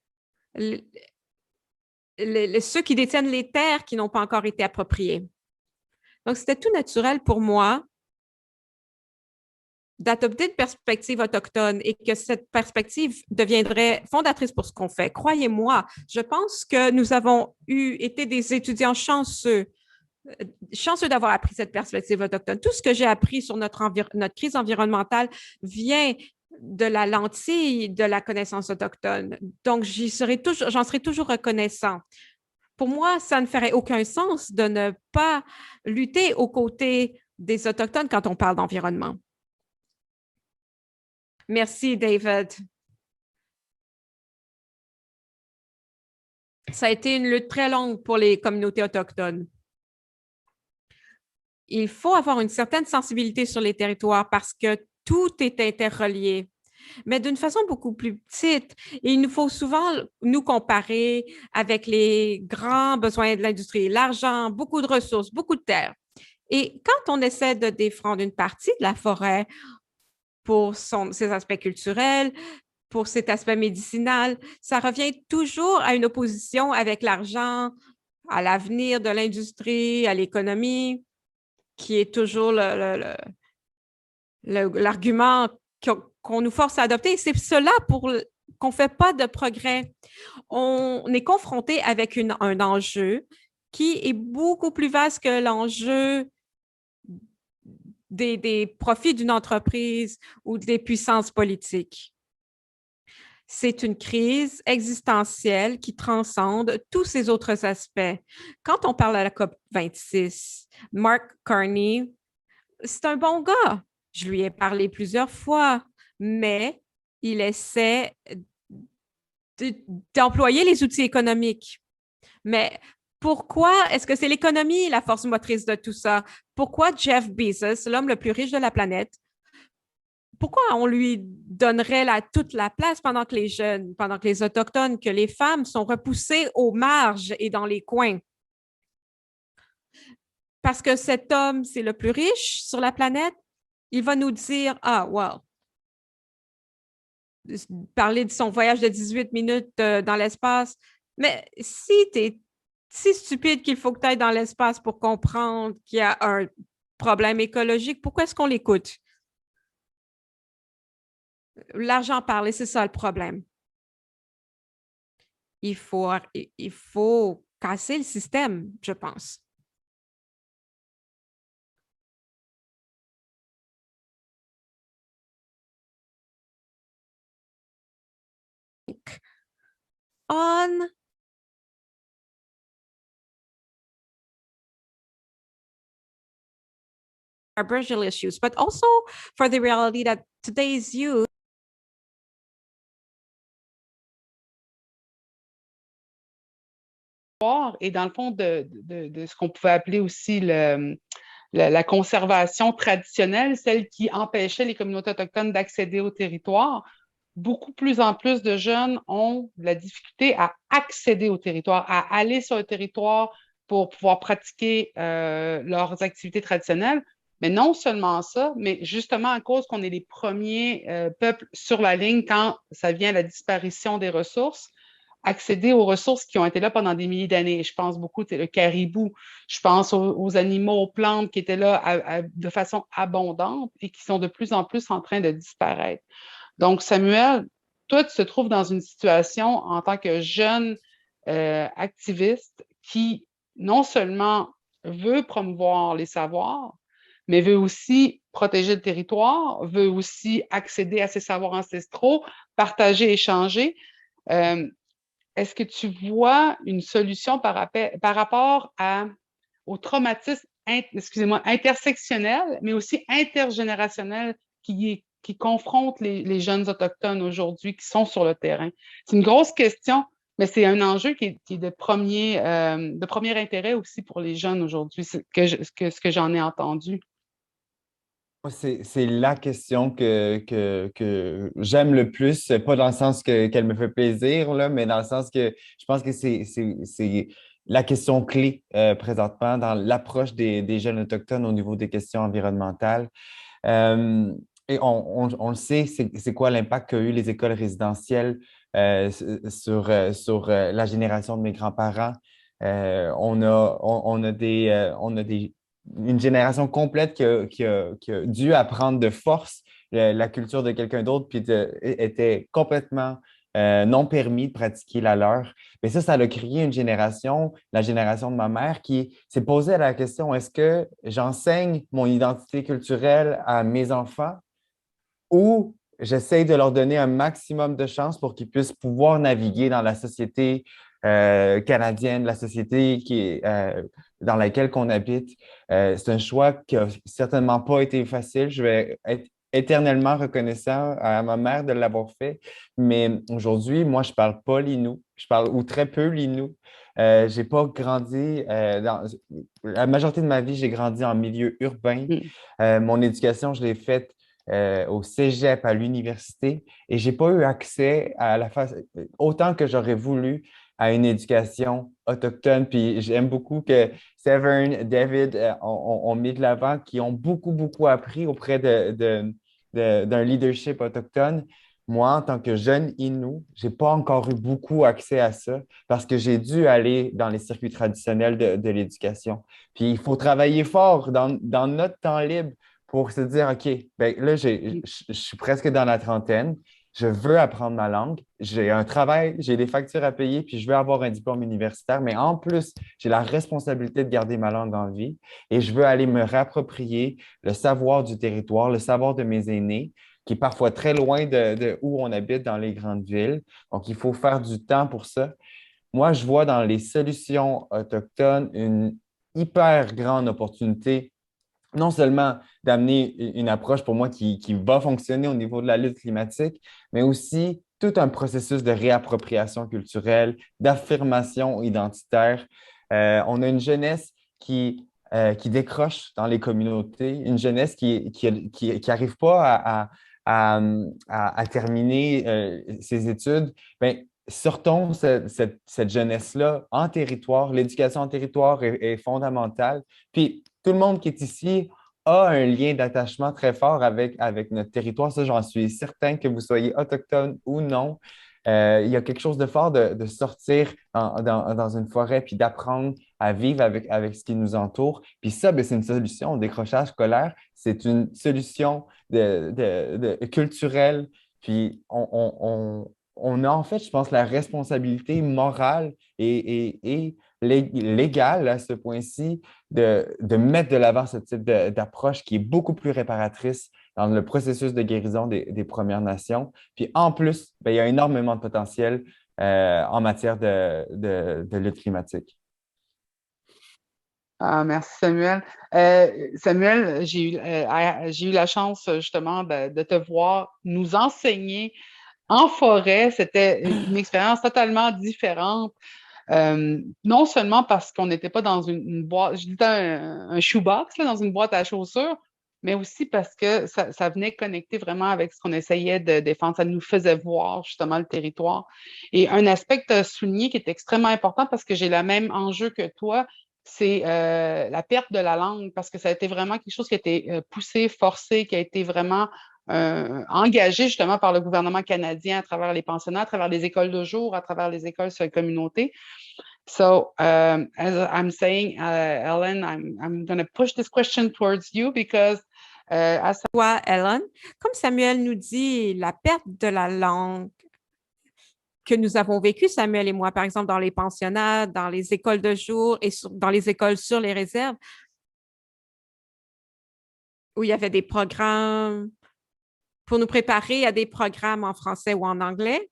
ceux qui détiennent les terres qui n'ont pas encore été appropriées. Donc, c'était tout naturel pour moi d'adopter une perspective autochtone et que cette perspective deviendrait fondatrice pour ce qu'on fait. Croyez-moi, je pense que nous avons été des étudiants chanceux d'avoir appris cette perspective autochtone. Tout ce que j'ai appris sur notre crise environnementale vient de la lentille de la connaissance autochtone. Donc, j'en serai toujours reconnaissant. Pour moi, ça ne ferait aucun sens de ne pas lutter aux côtés des Autochtones quand on parle d'environnement. Merci, David. Ça a été une lutte très longue pour les communautés autochtones. Il faut avoir une certaine sensibilité sur les territoires parce que tout est interrelié, mais d'une façon beaucoup plus petite. Et il nous faut souvent nous comparer avec les grands besoins de l'industrie, l'argent, beaucoup de ressources, beaucoup de terres. Et quand on essaie de défendre une partie de la forêt pour ses aspects culturels, pour cet aspect médicinal, ça revient toujours à une opposition avec l'argent, à l'avenir de l'industrie, à l'économie, qui est toujours l'argument qu'on nous force à adopter. C'est cela qu'on ne fait pas de progrès. On est confronté avec un enjeu qui est beaucoup plus vaste que l'enjeu des profits d'une entreprise ou des puissances politiques. C'est une crise existentielle qui transcende tous ces autres aspects. Quand on parle à la COP26, Mark Carney, c'est un bon gars. Je lui ai parlé plusieurs fois, mais il essaie d'employer les outils économiques. Mais pourquoi est-ce que c'est l'économie la force motrice de tout ça? Pourquoi Jeff Bezos, l'homme le plus riche de la planète, pourquoi on lui donnerait toute la place pendant que les jeunes, pendant que les Autochtones, que les femmes sont repoussées aux marges et dans les coins? Parce que cet homme, c'est le plus riche sur la planète, il va nous dire, ah, wow, parler de son voyage de 18 minutes dans l'espace. Mais si tu es si stupide qu'il faut que tu ailles dans l'espace pour comprendre qu'il y a un problème écologique, pourquoi est-ce qu'on l'écoute? L'argent parle et c'est ça le problème. Il faut casser le système, je pense. on Aboriginal issues, but also for the reality that today's youth et dans le fond de ce qu'on pouvait appeler aussi la conservation traditionnelle, celle qui empêchait les communautés autochtones d'accéder au territoire. Beaucoup plus en plus de jeunes ont de la difficulté à accéder au territoire, à aller sur le territoire pour pouvoir pratiquer leurs activités traditionnelles. Mais non seulement ça, mais justement à cause qu'on est les premiers peuples sur la ligne quand ça vient à la disparition des ressources, accéder aux ressources qui ont été là pendant des milliers d'années. Je pense beaucoup, c'est le caribou, je pense aux animaux, aux plantes qui étaient là de façon abondante et qui sont de plus en plus en train de disparaître. Donc, Samuel, toi, tu te trouves dans une situation en tant que jeune activiste qui non seulement veut promouvoir les savoirs, mais veut aussi protéger le territoire, veut aussi accéder à ces savoirs ancestraux, partager, échanger. Est-ce que tu vois une solution par rapport au traumatisme intersectionnel, mais aussi intergénérationnel qui confronte les jeunes autochtones aujourd'hui qui sont sur le terrain? C'est une grosse question, mais c'est un enjeu qui est de premier intérêt aussi pour les jeunes aujourd'hui, ce que j'en ai entendu. C'est la question que j'aime le plus, pas dans le sens qu'elle me fait plaisir, là, mais dans le sens que je pense que c'est la question clé présentement dans l'approche des jeunes autochtones au niveau des questions environnementales. Euh, et on le sait, c'est quoi l'impact qu'a eu les écoles résidentielles sur la génération de mes grands-parents. On a une génération complète qui a dû apprendre de force la culture de quelqu'un d'autre, puis était complètement non permis de pratiquer la leur. Mais ça a créé une génération, la génération de ma mère, qui s'est posée la question, est-ce que j'enseigne mon identité culturelle à mes enfants ou j'essaie de leur donner un maximum de chances pour qu'ils puissent pouvoir naviguer dans la société canadienne, la société dans laquelle on habite. C'est un choix qui n'a certainement pas été facile. Je vais être éternellement reconnaissant à ma mère de l'avoir fait. Mais aujourd'hui, moi, je ne parle pas l'innu. Je parle ou très peu l'innu. Je n'ai pas grandi la majorité de ma vie, j'ai grandi en milieu urbain. Mon éducation, je l'ai faite au cégep, à l'université, et je n'ai pas eu accès autant que j'aurais voulu à une éducation autochtone. Puis j'aime beaucoup que Severn, David ont mis de l'avant, qui ont beaucoup, beaucoup appris auprès d'un leadership autochtone. Moi, en tant que jeune Innu, je n'ai pas encore eu beaucoup accès à ça parce que j'ai dû aller dans les circuits traditionnels de l'éducation. Puis il faut travailler fort dans notre temps libre pour se dire, OK, ben là, je suis presque dans la trentaine, je veux apprendre ma langue, j'ai un travail, j'ai des factures à payer, puis je veux avoir un diplôme universitaire, mais en plus, j'ai la responsabilité de garder ma langue en vie et je veux aller me réapproprier le savoir du territoire, le savoir de mes aînés, qui est parfois très loin de où on habite dans les grandes villes. Donc, il faut faire du temps pour ça. Moi, je vois dans les solutions autochtones une hyper grande opportunité non seulement d'amener une approche pour moi qui va fonctionner au niveau de la lutte climatique, mais aussi tout un processus de réappropriation culturelle, d'affirmation identitaire. On a une jeunesse qui décroche dans les communautés, une jeunesse qui arrive pas à terminer ses études. Bien, sortons cette jeunesse-là en territoire. L'éducation en territoire est fondamentale. Puis, tout le monde qui est ici a un lien d'attachement très fort avec notre territoire. Ça, j'en suis certain que vous soyez autochtone ou non. Il y a quelque chose de fort de sortir dans une forêt puis d'apprendre à vivre avec ce qui nous entoure. Puis ça, ben, c'est une solution au décrochage scolaire. C'est une solution culturelle. Puis on a en fait, je pense, la responsabilité morale et légale à ce point-ci de mettre de l'avant ce type d'approche qui est beaucoup plus réparatrice dans le processus de guérison des Premières Nations. Puis en plus, ben, il y a énormément de potentiel en matière de lutte climatique. Ah, merci Samuel. Samuel, j'ai eu la chance justement de te voir nous enseigner en forêt. C'était une expérience totalement différente. Non seulement parce qu'on n'était pas dans une boîte, je disais un shoebox, là, dans une boîte à chaussures, mais aussi parce que ça venait connecter vraiment avec ce qu'on essayait de défendre. Ça nous faisait voir justement le territoire. Et un aspect que tu as souligné qui est extrêmement important parce que j'ai le même enjeu que toi, c'est la perte de la langue parce que ça a été vraiment quelque chose qui a été poussé, forcé, qui a été vraiment engagé justement par le gouvernement canadien à travers les pensionnats, à travers les écoles de jour, à travers les écoles sur la communauté. So, as I'm saying, Ellen, I'm going to push this question towards you because as Toi, Ellen, comme Samuel nous dit, la perte de la langue que nous avons vécue, Samuel et moi, par exemple, dans les pensionnats, dans les écoles de jour et dans les écoles sur les réserves, où il y avait des programmes pour nous préparer à des programmes en français ou en anglais.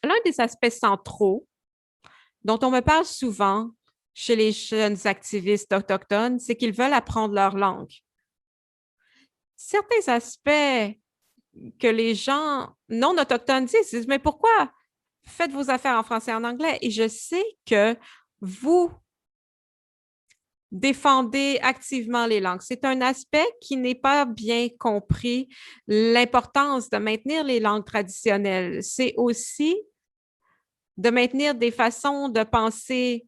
L'un des aspects centraux dont on me parle souvent chez les jeunes activistes autochtones, c'est qu'ils veulent apprendre leur langue. Certains aspects que les gens non autochtones disent, mais pourquoi faites vos affaires en français et en anglais? Et je sais que vous défendez activement les langues. C'est un aspect qui n'est pas bien compris, l'importance de maintenir les langues traditionnelles. C'est aussi de maintenir des façons de penser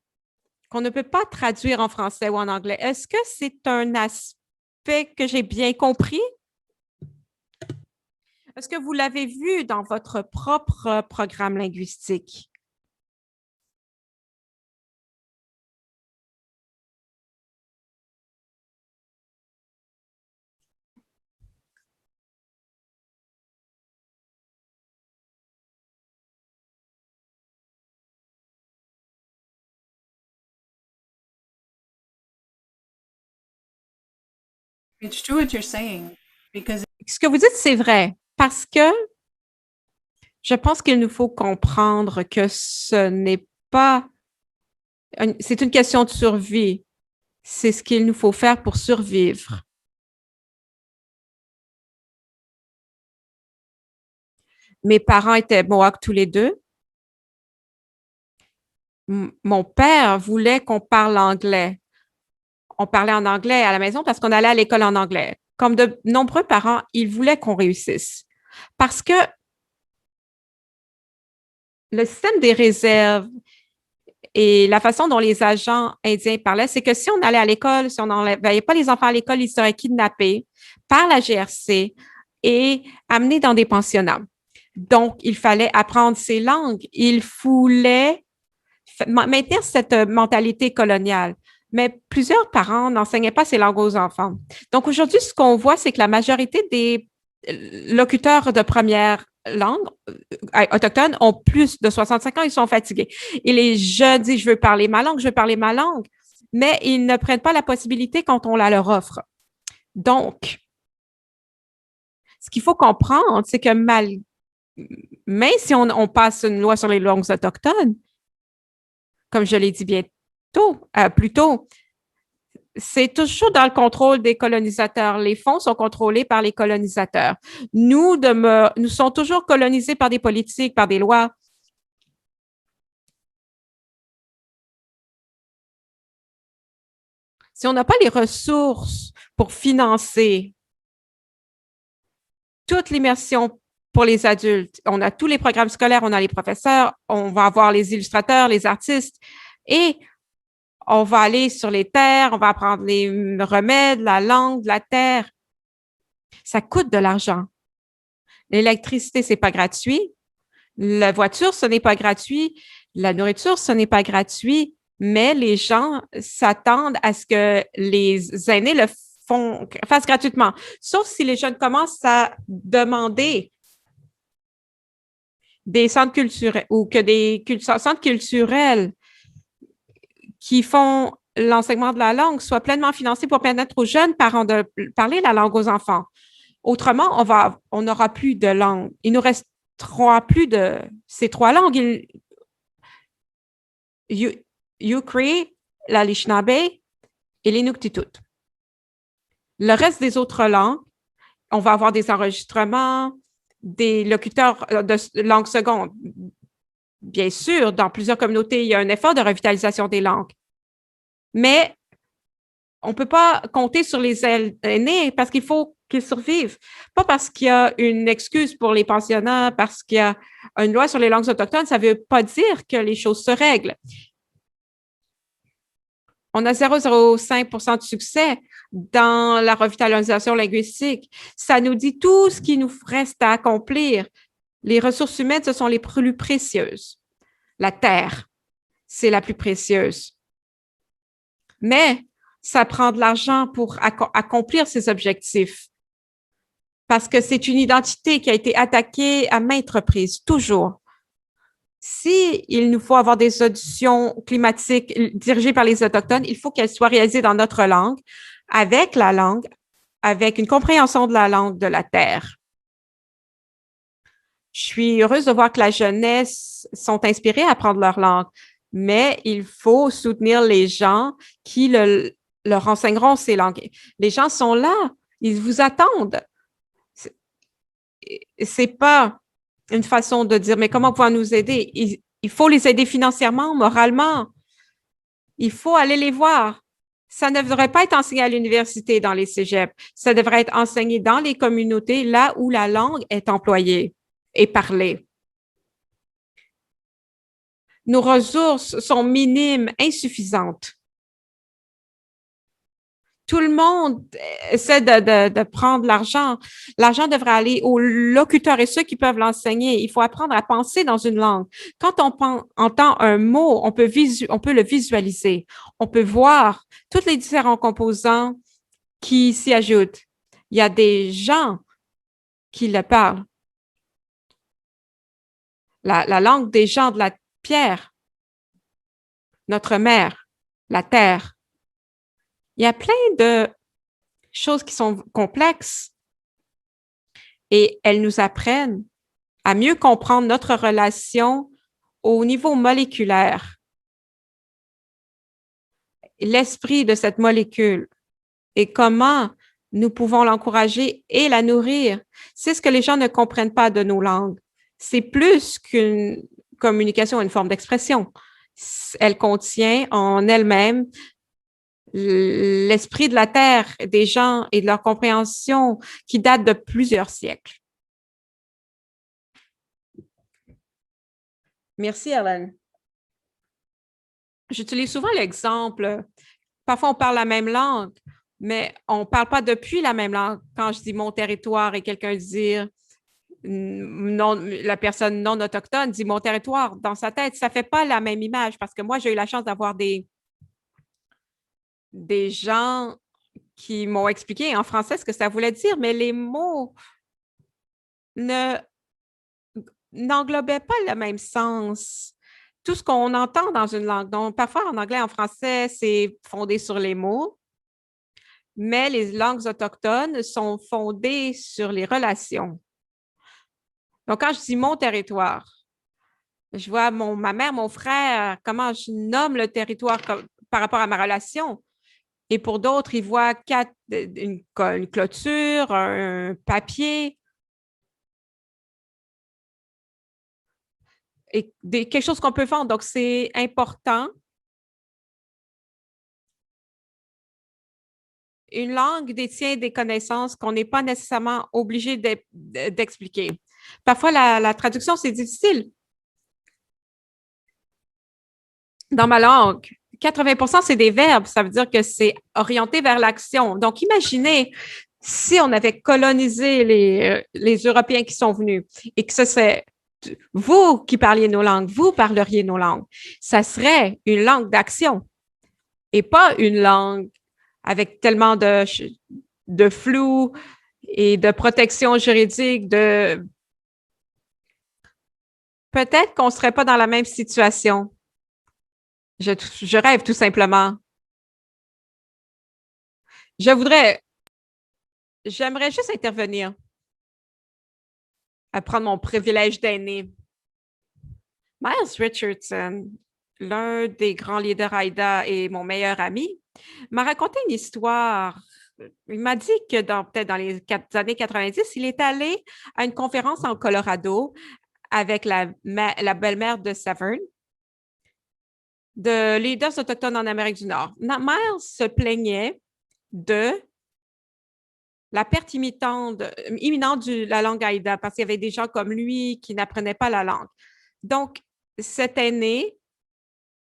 qu'on ne peut pas traduire en français ou en anglais. Est-ce que c'est un aspect que j'ai bien compris? Est-ce que vous l'avez vu dans votre propre programme linguistique? It's true what you're saying because Ce que vous dites, c'est vrai, parce que je pense qu'il nous faut comprendre que ce n'est pas, c'est une question de survie. C'est ce qu'il nous faut faire pour survivre. Mes parents étaient Mohawks tous les deux. Mon père voulait qu'on parle anglais. On parlait en anglais à la maison parce qu'on allait à l'école en anglais. Comme de nombreux parents, ils voulaient qu'on réussisse. Parce que le système des réserves et la façon dont les agents indiens parlaient, c'est que si on allait à l'école, si on n'envoyait pas les enfants à l'école, ils seraient kidnappés par la GRC et amenés dans des pensionnats. Donc, il fallait apprendre ces langues. Il fallait maintenir cette mentalité coloniale. Mais plusieurs parents n'enseignaient pas ces langues aux enfants. Donc, aujourd'hui, ce qu'on voit, c'est que la majorité des locuteurs de première langue autochtones ont plus de 65 ans, ils sont fatigués. Et les jeunes disent, je veux parler ma langue, je veux parler ma langue, mais ils ne prennent pas la possibilité quand on la leur offre. Donc, ce qu'il faut comprendre, c'est que même si on passe une loi sur les langues autochtones, comme je l'ai dit plus tôt, c'est toujours dans le contrôle des colonisateurs. Les fonds sont contrôlés par les colonisateurs. Nous sommes toujours colonisés par des politiques, par des lois. Si on n'a pas les ressources pour financer toute l'immersion pour les adultes, on a tous les programmes scolaires, on a les professeurs, on va avoir les illustrateurs, les artistes, et on va aller sur les terres, on va apprendre les remèdes, la langue, la terre. Ça coûte de l'argent. L'électricité, c'est pas gratuit. La voiture, ce n'est pas gratuit. La nourriture, ce n'est pas gratuit. Mais les gens s'attendent à ce que les aînés le fassent gratuitement. Sauf si les jeunes commencent à demander des centres culturels ou que des centres culturels qui font l'enseignement de la langue soient pleinement financés pour permettre aux jeunes parents de parler la langue aux enfants. Autrement, on n'aura plus de langue. Il nous restera plus de ces 3 langues. Yukri, l'Anishinaabe et l'Inuktitut. Le reste des autres langues, on va avoir des enregistrements, des locuteurs de langue seconde. Bien sûr, dans plusieurs communautés, il y a un effort de revitalisation des langues. Mais on ne peut pas compter sur les aînés parce qu'il faut qu'ils survivent. Pas parce qu'il y a une excuse pour les pensionnats, parce qu'il y a une loi sur les langues autochtones, ça ne veut pas dire que les choses se règlent. On a 0,05% de succès dans la revitalisation linguistique. Ça nous dit tout ce qui nous reste à accomplir. Les ressources humaines, ce sont les plus précieuses. La terre, c'est la plus précieuse. Mais ça prend de l'argent pour accomplir ces objectifs. Parce que c'est une identité qui a été attaquée à maintes reprises, toujours. Si il nous faut avoir des auditions climatiques dirigées par les Autochtones, il faut qu'elles soient réalisées dans notre langue, avec une compréhension de la langue de la terre. Je suis heureuse de voir que la jeunesse sont inspirés à apprendre leur langue, mais il faut soutenir les gens qui leur enseigneront ces langues. Les gens sont là, ils vous attendent. C'est pas une façon de dire, mais comment pouvoir nous aider? Il faut les aider financièrement, moralement. Il faut aller les voir. Ça ne devrait pas être enseigné à l'université, dans les cégeps. Ça devrait être enseigné dans les communautés, là où la langue est employée et parlée. Nos ressources sont minimes, insuffisantes. Tout le monde essaie de prendre l'argent. L'argent devrait aller aux locuteurs et ceux qui peuvent l'enseigner. Il faut apprendre à penser dans une langue. Quand on entend un mot, on peut le visualiser. On peut voir tous les différents composants qui s'y ajoutent. Il y a des gens qui le parlent. La langue des gens de la pierre, notre mère, la terre. Il y a plein de choses qui sont complexes et elles nous apprennent à mieux comprendre notre relation au niveau moléculaire. L'esprit de cette molécule et comment nous pouvons l'encourager et la nourrir. C'est ce que les gens ne comprennent pas de nos langues. C'est plus qu'une communication, une forme d'expression. Elle contient en elle-même l'esprit de la terre des gens et de leur compréhension qui date de plusieurs siècles. Merci, Hélène. J'utilise souvent l'exemple. Parfois, on parle la même langue, mais on ne parle pas depuis la même langue. Quand je dis mon territoire et quelqu'un dit non, la personne non autochtone dit mon territoire dans sa tête, ça ne fait pas la même image parce que moi, j'ai eu la chance d'avoir des gens qui m'ont expliqué en français ce que ça voulait dire, mais les mots n'englobaient pas le même sens. Tout ce qu'on entend dans une langue. Donc, parfois, en anglais, en français, c'est fondé sur les mots, mais les langues autochtones sont fondées sur les relations. Donc, quand je dis mon territoire, je vois ma mère, mon frère, comment je nomme le territoire par rapport à ma relation. Et pour d'autres, ils voient une clôture, un papier et quelque chose qu'on peut vendre. Donc, c'est important. Une langue détient des connaissances qu'on n'est pas nécessairement obligé d'expliquer. Parfois, la traduction, c'est difficile. Dans ma langue, 80%, c'est des verbes. Ça veut dire que c'est orienté vers l'action. Donc, imaginez si on avait colonisé les Européens qui sont venus et que ce serait vous qui parliez nos langues, vous parleriez nos langues. Ça serait une langue d'action et pas une langue avec tellement de flou et de protection juridique. Peut-être qu'on ne serait pas dans la même situation. Je rêve tout simplement. Je voudrais J'aimerais juste intervenir, à prendre mon privilège d'aîné. Miles Richardson, l'un des grands leaders AIDA et mon meilleur ami, m'a raconté une histoire. Il m'a dit que peut-être dans les années 90, il est allé à une conférence en Colorado avec la belle-mère de Severn, de leaders autochtones en Amérique du Nord. Miles se plaignait de la perte imminente de la langue Aïda parce qu'il y avait des gens comme lui qui n'apprenaient pas la langue. Donc, cet aîné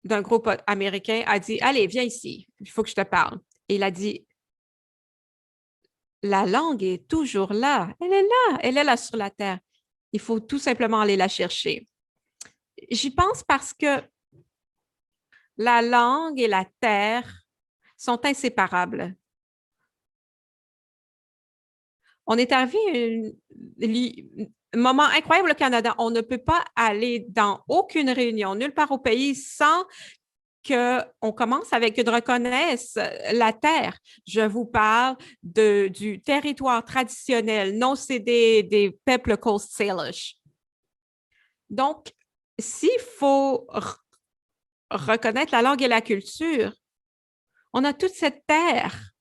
d'un groupe américain a dit, allez, viens ici, il faut que je te parle. Et il a dit, la langue est toujours là, elle est là sur la terre. Il faut tout simplement aller la chercher. J'y pense parce que la langue et la terre sont inséparables. On est arrivé à un moment incroyable au Canada. On ne peut pas aller dans aucune réunion, nulle part au pays, sans qu'on commence avec une reconnaisse la terre. Je vous parle du territoire traditionnel non cédé des peuples Coast Salish. Donc, s'il faut reconnaître la langue et la culture, on a toute cette terre.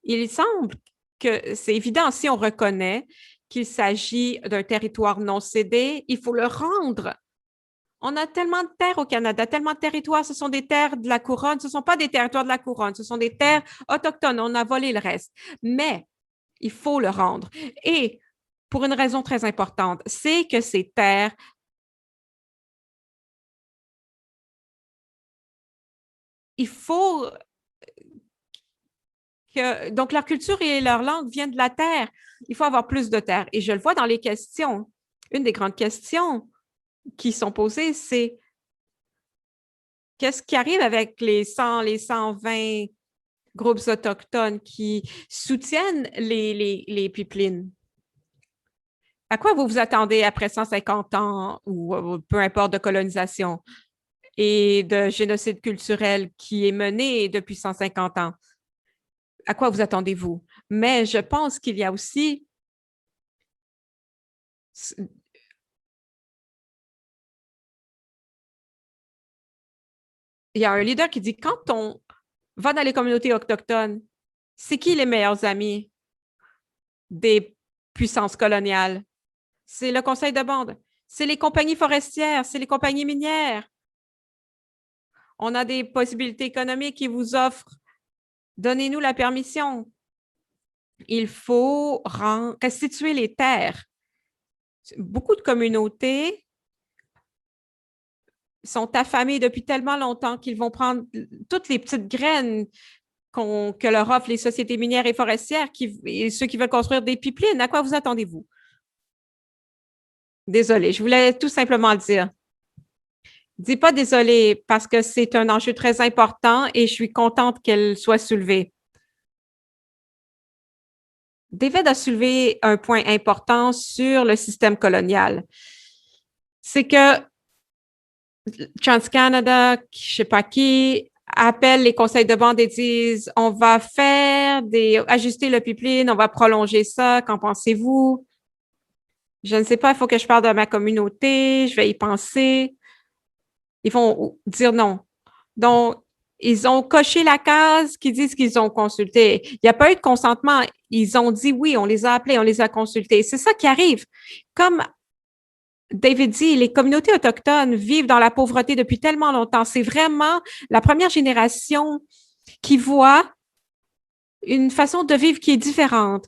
Il semble que c'est évident, si on reconnaît qu'il s'agit d'un territoire non cédé, il faut le rendre. On a tellement de terres au Canada, tellement de territoires, ce sont des terres de la couronne, ce ne sont pas des territoires de la couronne, ce sont des terres autochtones, on a volé le reste. Mais il faut le rendre. Et pour une raison très importante, c'est que ces terres il faut donc leur culture et leur langue viennent de la terre. Il faut avoir plus de terre. Et je le vois dans les questions. Une des grandes questions qui sont posées, c'est qu'est-ce qui arrive avec les 120 groupes autochtones qui soutiennent les pipelines? À quoi vous vous attendez après 150 ans ou peu importe de colonisation et de génocide culturel qui est mené depuis 150 ans? À quoi vous attendez-vous? Mais je pense qu'il y a aussi il y a un leader qui dit quand on va dans les communautés autochtones, c'est qui les meilleurs amis des puissances coloniales? C'est le conseil de bande, c'est les compagnies forestières, c'est les compagnies minières. On a des possibilités économiques qui vous offrent. Donnez-nous la permission. Il faut restituer les terres. Beaucoup de communautés sont affamés depuis tellement longtemps qu'ils vont prendre toutes les petites graines que leur offrent les sociétés minières et forestières et ceux qui veulent construire des pipelines. À quoi vous attendez-vous? Désolée, je voulais tout simplement le dire. Dis pas désolé parce que c'est un enjeu très important et je suis contente qu'elle soit soulevée. David a soulevé un point important sur le système colonial. C'est que TransCanada, je ne sais pas qui, appellent les conseils de bande et disent on va ajuster le pipeline, on va prolonger ça, qu'en pensez-vous? Je ne sais pas, il faut que je parle de ma communauté, je vais y penser. Ils vont dire non. Donc, ils ont coché la case qui disent qu'ils ont consulté. Il n'y a pas eu de consentement. Ils ont dit oui, on les a appelés, on les a consultés. C'est ça qui arrive. Comme David dit, les communautés autochtones vivent dans la pauvreté depuis tellement longtemps. C'est vraiment la première génération qui voit une façon de vivre qui est différente,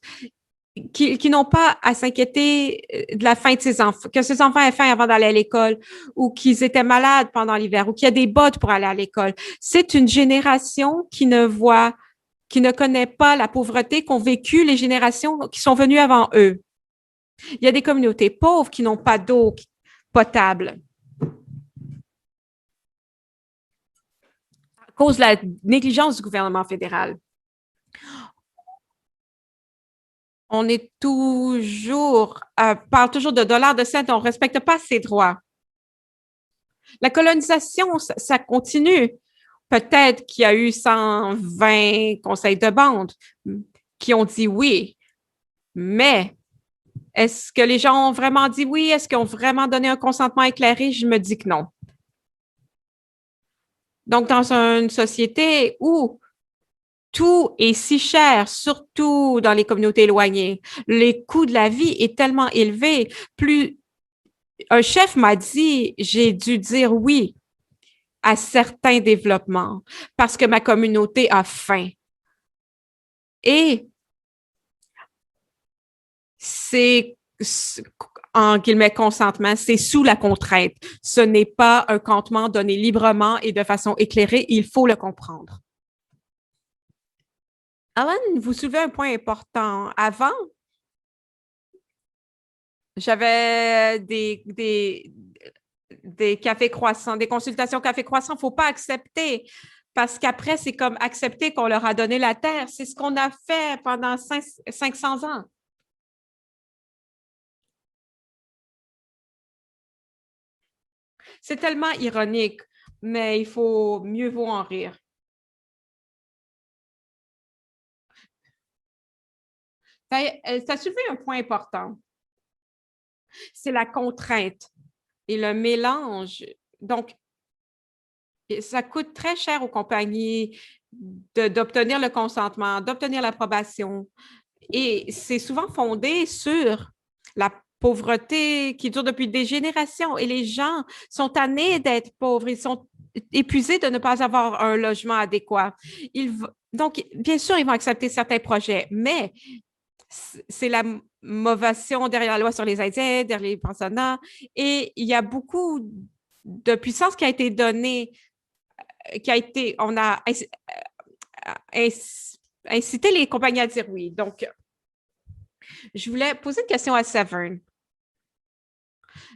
qui n'ont pas à s'inquiéter de la faim de ses enfants, que ses enfants aient faim avant d'aller à l'école ou qu'ils étaient malades pendant l'hiver ou qu'il y a des bottes pour aller à l'école. C'est une génération qui ne connaît pas la pauvreté qu'ont vécu les générations qui sont venues avant eux. Il y a des communautés pauvres qui n'ont pas d'eau potable à cause de la négligence du gouvernement fédéral. On est parle toujours de dollars, de cents, on ne respecte pas ses droits. La colonisation, ça continue. Peut-être qu'il y a eu 120 conseils de bande qui ont dit oui, Mais est-ce que les gens ont vraiment dit oui? Est-ce qu'ils ont vraiment donné un consentement éclairé? Je me dis que non. Donc, dans une société où tout est si cher, surtout dans les communautés éloignées, les coûts de la vie est tellement élevé. Un chef m'a dit, j'ai dû dire oui à certains développements parce que ma communauté a faim. Et c'est, en guillemets, consentement, c'est sous la contrainte. Ce n'est pas un consentement donné librement et de façon éclairée. Il faut le comprendre. Alan, vous soulevez un point important. Avant, j'avais des cafés croissants, des consultations café croissant. Il ne faut pas accepter parce qu'après, c'est comme accepter qu'on leur a donné la terre. C'est ce qu'on a fait pendant 500 ans. C'est tellement ironique, mais il faut mieux vaut en rire. Ça a soulevé un point important. C'est la contrainte et le mélange. Donc, ça coûte très cher aux compagnies d'obtenir le consentement, d'obtenir l'approbation. Et c'est souvent fondé sur la pauvreté qui dure depuis des générations. Et les gens sont tannés d'être pauvres. Ils sont épuisés de ne pas avoir un logement adéquat. Donc, bien sûr, ils vont accepter certains projets, mais c'est la motivation derrière la loi sur les Indiens, derrière les pensionnats. Et il y a beaucoup de puissance qui a été donnée, on a incité les compagnies à dire oui. Donc, je voulais poser une question à Severn.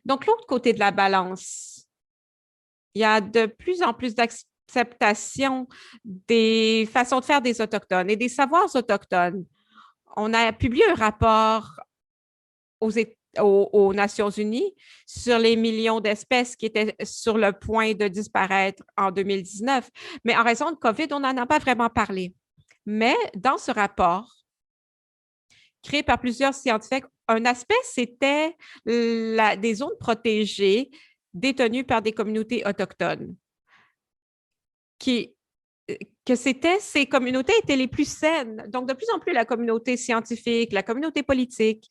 Donc, l'autre côté de la balance, il y a de plus en plus d'acceptation des façons de faire des Autochtones et des savoirs autochtones. On a publié un rapport aux Nations unies sur les millions d'espèces qui étaient sur le point de disparaître en 2019. Mais en raison de COVID, on n'en a pas vraiment parlé. Mais dans ce rapport, créé par plusieurs scientifiques, un aspect, c'était des zones protégées détenues par des communautés autochtones. Ces communautés étaient les plus saines. Donc, de plus en plus, la communauté scientifique, la communauté politique,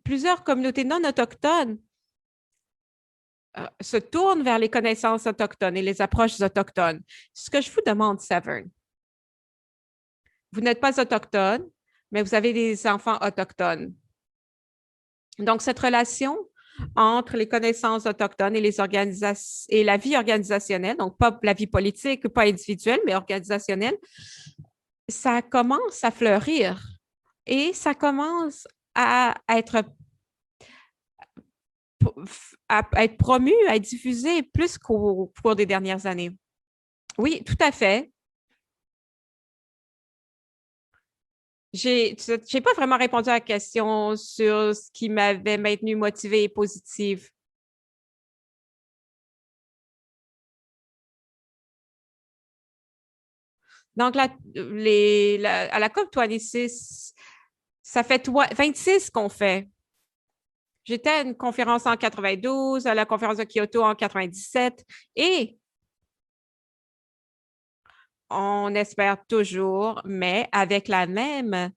plusieurs communautés non autochtones se tournent vers les connaissances autochtones et les approches autochtones. Ce que je vous demande, Severn, vous n'êtes pas autochtone, mais vous avez des enfants autochtones. Donc, cette relation entre les connaissances autochtones et et la vie organisationnelle, donc pas la vie politique, pas individuelle, mais organisationnelle, ça commence à fleurir et ça commence à être promu, à être diffusé plus qu'au cours des dernières années. Oui, tout à fait. Je n'ai pas vraiment répondu à la question sur ce qui m'avait maintenue motivée et positive. Donc, à la COP26, ça fait 26 qu'on fait. J'étais à une conférence en 92, à la conférence de Kyoto en 97 et on espère toujours, mais avec la même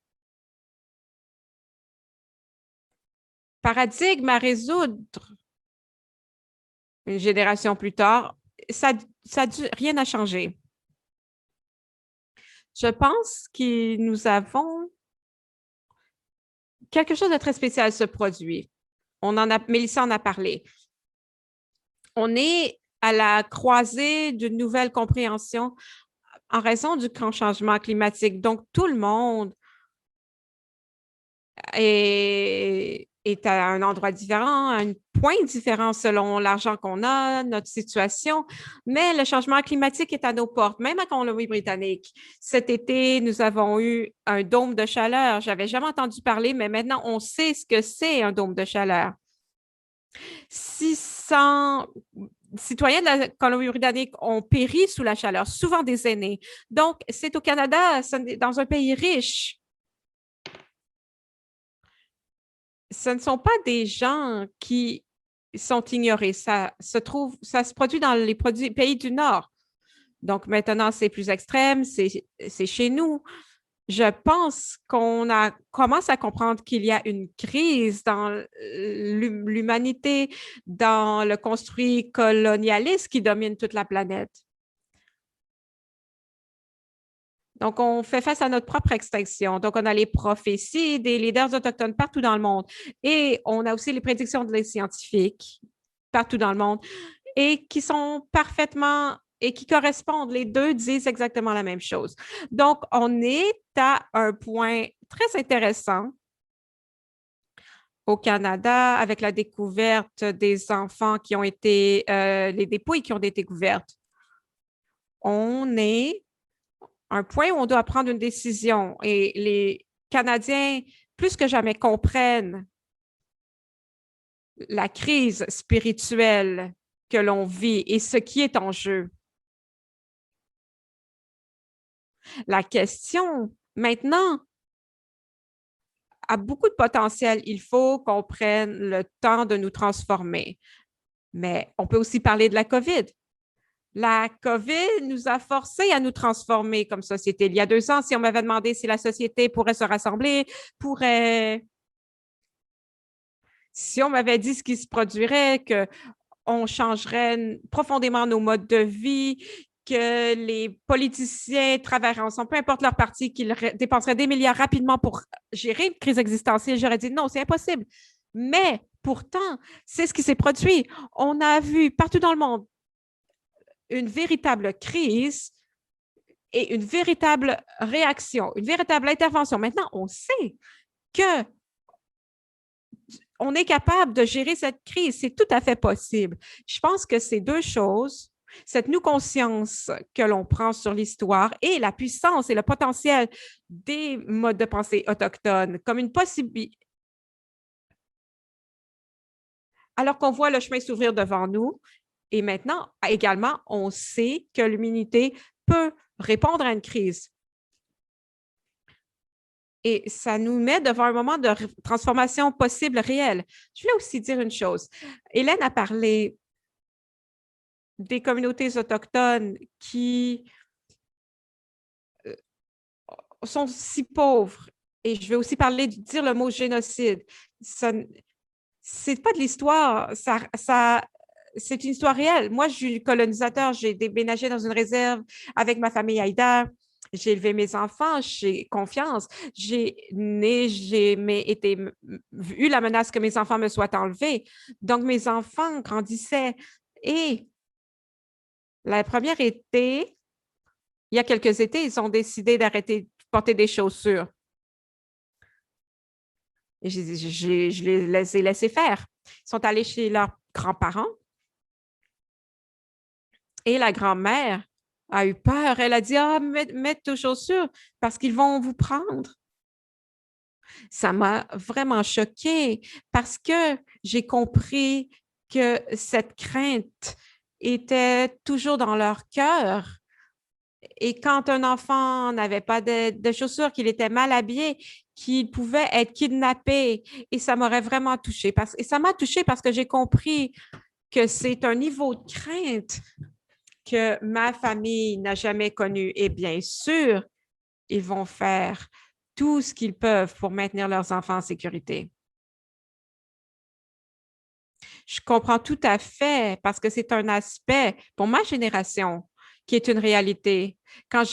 paradigme à résoudre une génération plus tard, rien n'a changé. Je pense que nous avons quelque chose de très spécial se produit. Mélissa en a parlé. On est à la croisée d'une nouvelle compréhension en raison du grand changement climatique. Donc, tout le monde est à un endroit différent, à un point différent selon l'argent qu'on a, notre situation, mais le changement climatique est à nos portes, même à Colombie-Britannique. Cet été, nous avons eu un dôme de chaleur. Je n'avais jamais entendu parler, mais maintenant, on sait ce que c'est un dôme de chaleur. 600 citoyens de la Colombie-Britannique ont péri sous la chaleur, souvent des aînés. Donc, c'est au Canada, dans un pays riche. ce ne sont pas des gens qui sont ignorés. Ça se produit dans les pays du Nord. Donc maintenant, c'est plus extrême, c'est chez nous. Je pense qu'on commence à comprendre qu'il y a une crise dans l'humanité, dans le construit colonialiste qui domine toute la planète. Donc, on fait face à notre propre extinction. Donc, on a les prophéties des leaders autochtones partout dans le monde et on a aussi les prédictions des scientifiques partout dans le monde et qui sont parfaitement et qui correspondent. Les deux disent exactement la même chose. Donc, on est à un point très intéressant au Canada avec la découverte des enfants qui ont été, les dépouilles qui ont été découvertes. On est à un point où on doit prendre une décision et les Canadiens, plus que jamais, comprennent la crise spirituelle que l'on vit et ce qui est en jeu. La question maintenant a beaucoup de potentiel. Il faut qu'on prenne le temps de nous transformer. Mais on peut aussi parler de la COVID. La COVID nous a forcés à nous transformer comme société. Il y a 2 ans, si on m'avait demandé si la société pourrait se rassembler, si on m'avait dit ce qui se produirait, qu'on changerait profondément nos modes de vie, que les politiciens travailleraient ensemble, peu importe leur parti, qu'ils dépenseraient des milliards rapidement pour gérer une crise existentielle, j'aurais dit non, c'est impossible. Mais pourtant, c'est ce qui s'est produit. On a vu partout dans le monde une véritable crise et une véritable réaction, une véritable intervention. Maintenant, on sait que on est capable de gérer cette crise. C'est tout à fait possible. Je pense que ces deux choses, cette nous-conscience que l'on prend sur l'histoire et la puissance et le potentiel des modes de pensée autochtones comme une possibilité, alors qu'on voit le chemin s'ouvrir devant nous. Et maintenant, également, on sait que l'humanité peut répondre à une crise. Et ça nous met devant un moment de transformation possible réelle. Je voulais aussi dire une chose. Hélène a parlé des communautés autochtones qui sont si pauvres. Et je vais aussi dire le mot génocide. C'est pas de l'histoire, c'est une histoire réelle. Moi, je suis colonisateur, j'ai déménagé dans une réserve avec ma famille Haïda. J'ai élevé mes enfants, j'ai confiance. J'ai eu la menace que mes enfants me soient enlevés. Donc, mes enfants grandissaient. Et la première été, il y a quelques étés, ils ont décidé d'arrêter de porter des chaussures. Et je les ai laissés faire. Ils sont allés chez leurs grands-parents. Et la grand-mère a eu peur. Elle a dit, « Ah, mets tes chaussures parce qu'ils vont vous prendre. » Ça m'a vraiment choquée parce que j'ai compris que cette crainte était toujours dans leur cœur. Et quand un enfant n'avait pas de chaussures, qu'il était mal habillé, qu'il pouvait être kidnappé, et ça m'aurait vraiment touchée. Et ça m'a touchée parce que j'ai compris que c'est un niveau de crainte que ma famille n'a jamais connu. Et bien sûr, ils vont faire tout ce qu'ils peuvent pour maintenir leurs enfants en sécurité. Je comprends tout à fait parce que c'est un aspect pour ma génération qui est une réalité. Quand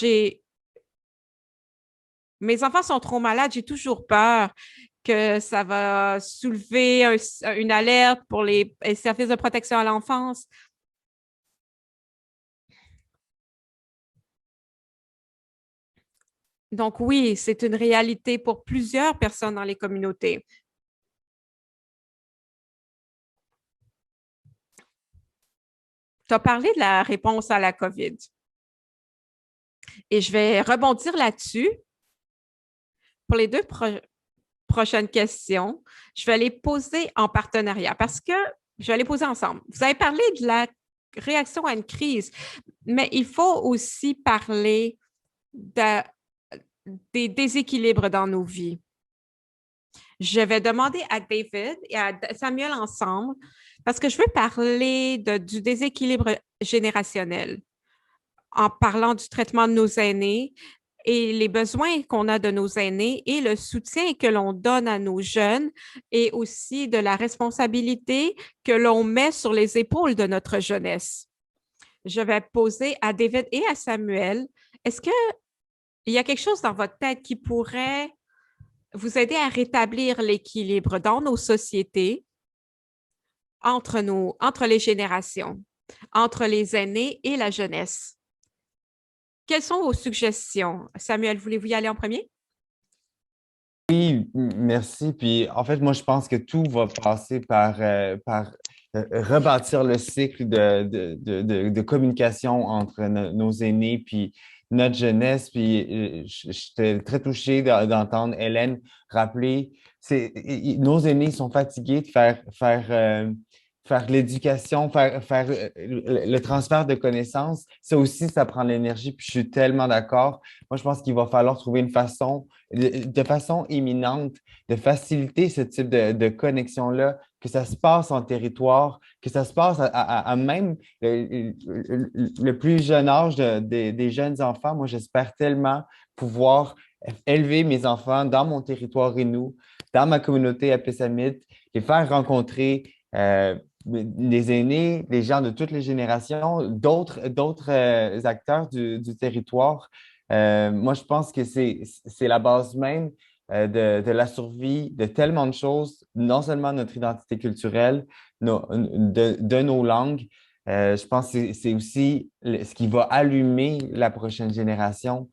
mes enfants sont trop malades, j'ai toujours peur que ça va soulever une alerte pour les services de protection à l'enfance. Donc oui, c'est une réalité pour plusieurs personnes dans les communautés. Tu as parlé de la réponse à la COVID. Et je vais rebondir là-dessus. Pour les deux prochaines questions, je vais les poser en partenariat parce que je vais les poser ensemble. Vous avez parlé de la réaction à une crise, mais il faut aussi parler des déséquilibres dans nos vies. Je vais demander à David et à Samuel ensemble parce que je veux parler du déséquilibre générationnel en parlant du traitement de nos aînés et les besoins qu'on a de nos aînés et le soutien que l'on donne à nos jeunes et aussi de la responsabilité que l'on met sur les épaules de notre jeunesse. Je vais poser à David et à Samuel, est-ce qu'il y a quelque chose dans votre tête qui pourrait vous aider à rétablir l'équilibre dans nos sociétés entre les générations, entre les aînés et la jeunesse? Quelles sont vos suggestions? Samuel, voulez-vous y aller en premier? Oui, merci. Puis en fait, moi, je pense que tout va passer par rebâtir le cycle de communication entre nos aînés puis notre jeunesse. Puis j'étais très touché d'entendre Hélène rappeler, nos aînés sont fatigués de faire de l'éducation, faire le transfert de connaissances. Ça aussi, ça prend de l'énergie. Puis je suis tellement d'accord. Moi, je pense qu'il va falloir trouver une façon de façon imminente, de faciliter ce type de connexion-là, que ça se passe en territoire, que ça se passe à même le plus jeune âge des jeunes enfants. Moi, j'espère tellement pouvoir élever mes enfants dans mon territoire Rénou, dans ma communauté à Pessamit, les faire rencontrer les aînés, les gens de toutes les générations, d'autres acteurs du territoire. Moi, je pense que c'est la base même de la survie de tellement de choses, non seulement notre identité culturelle, de nos langues. Je pense que c'est aussi ce qui va allumer la prochaine génération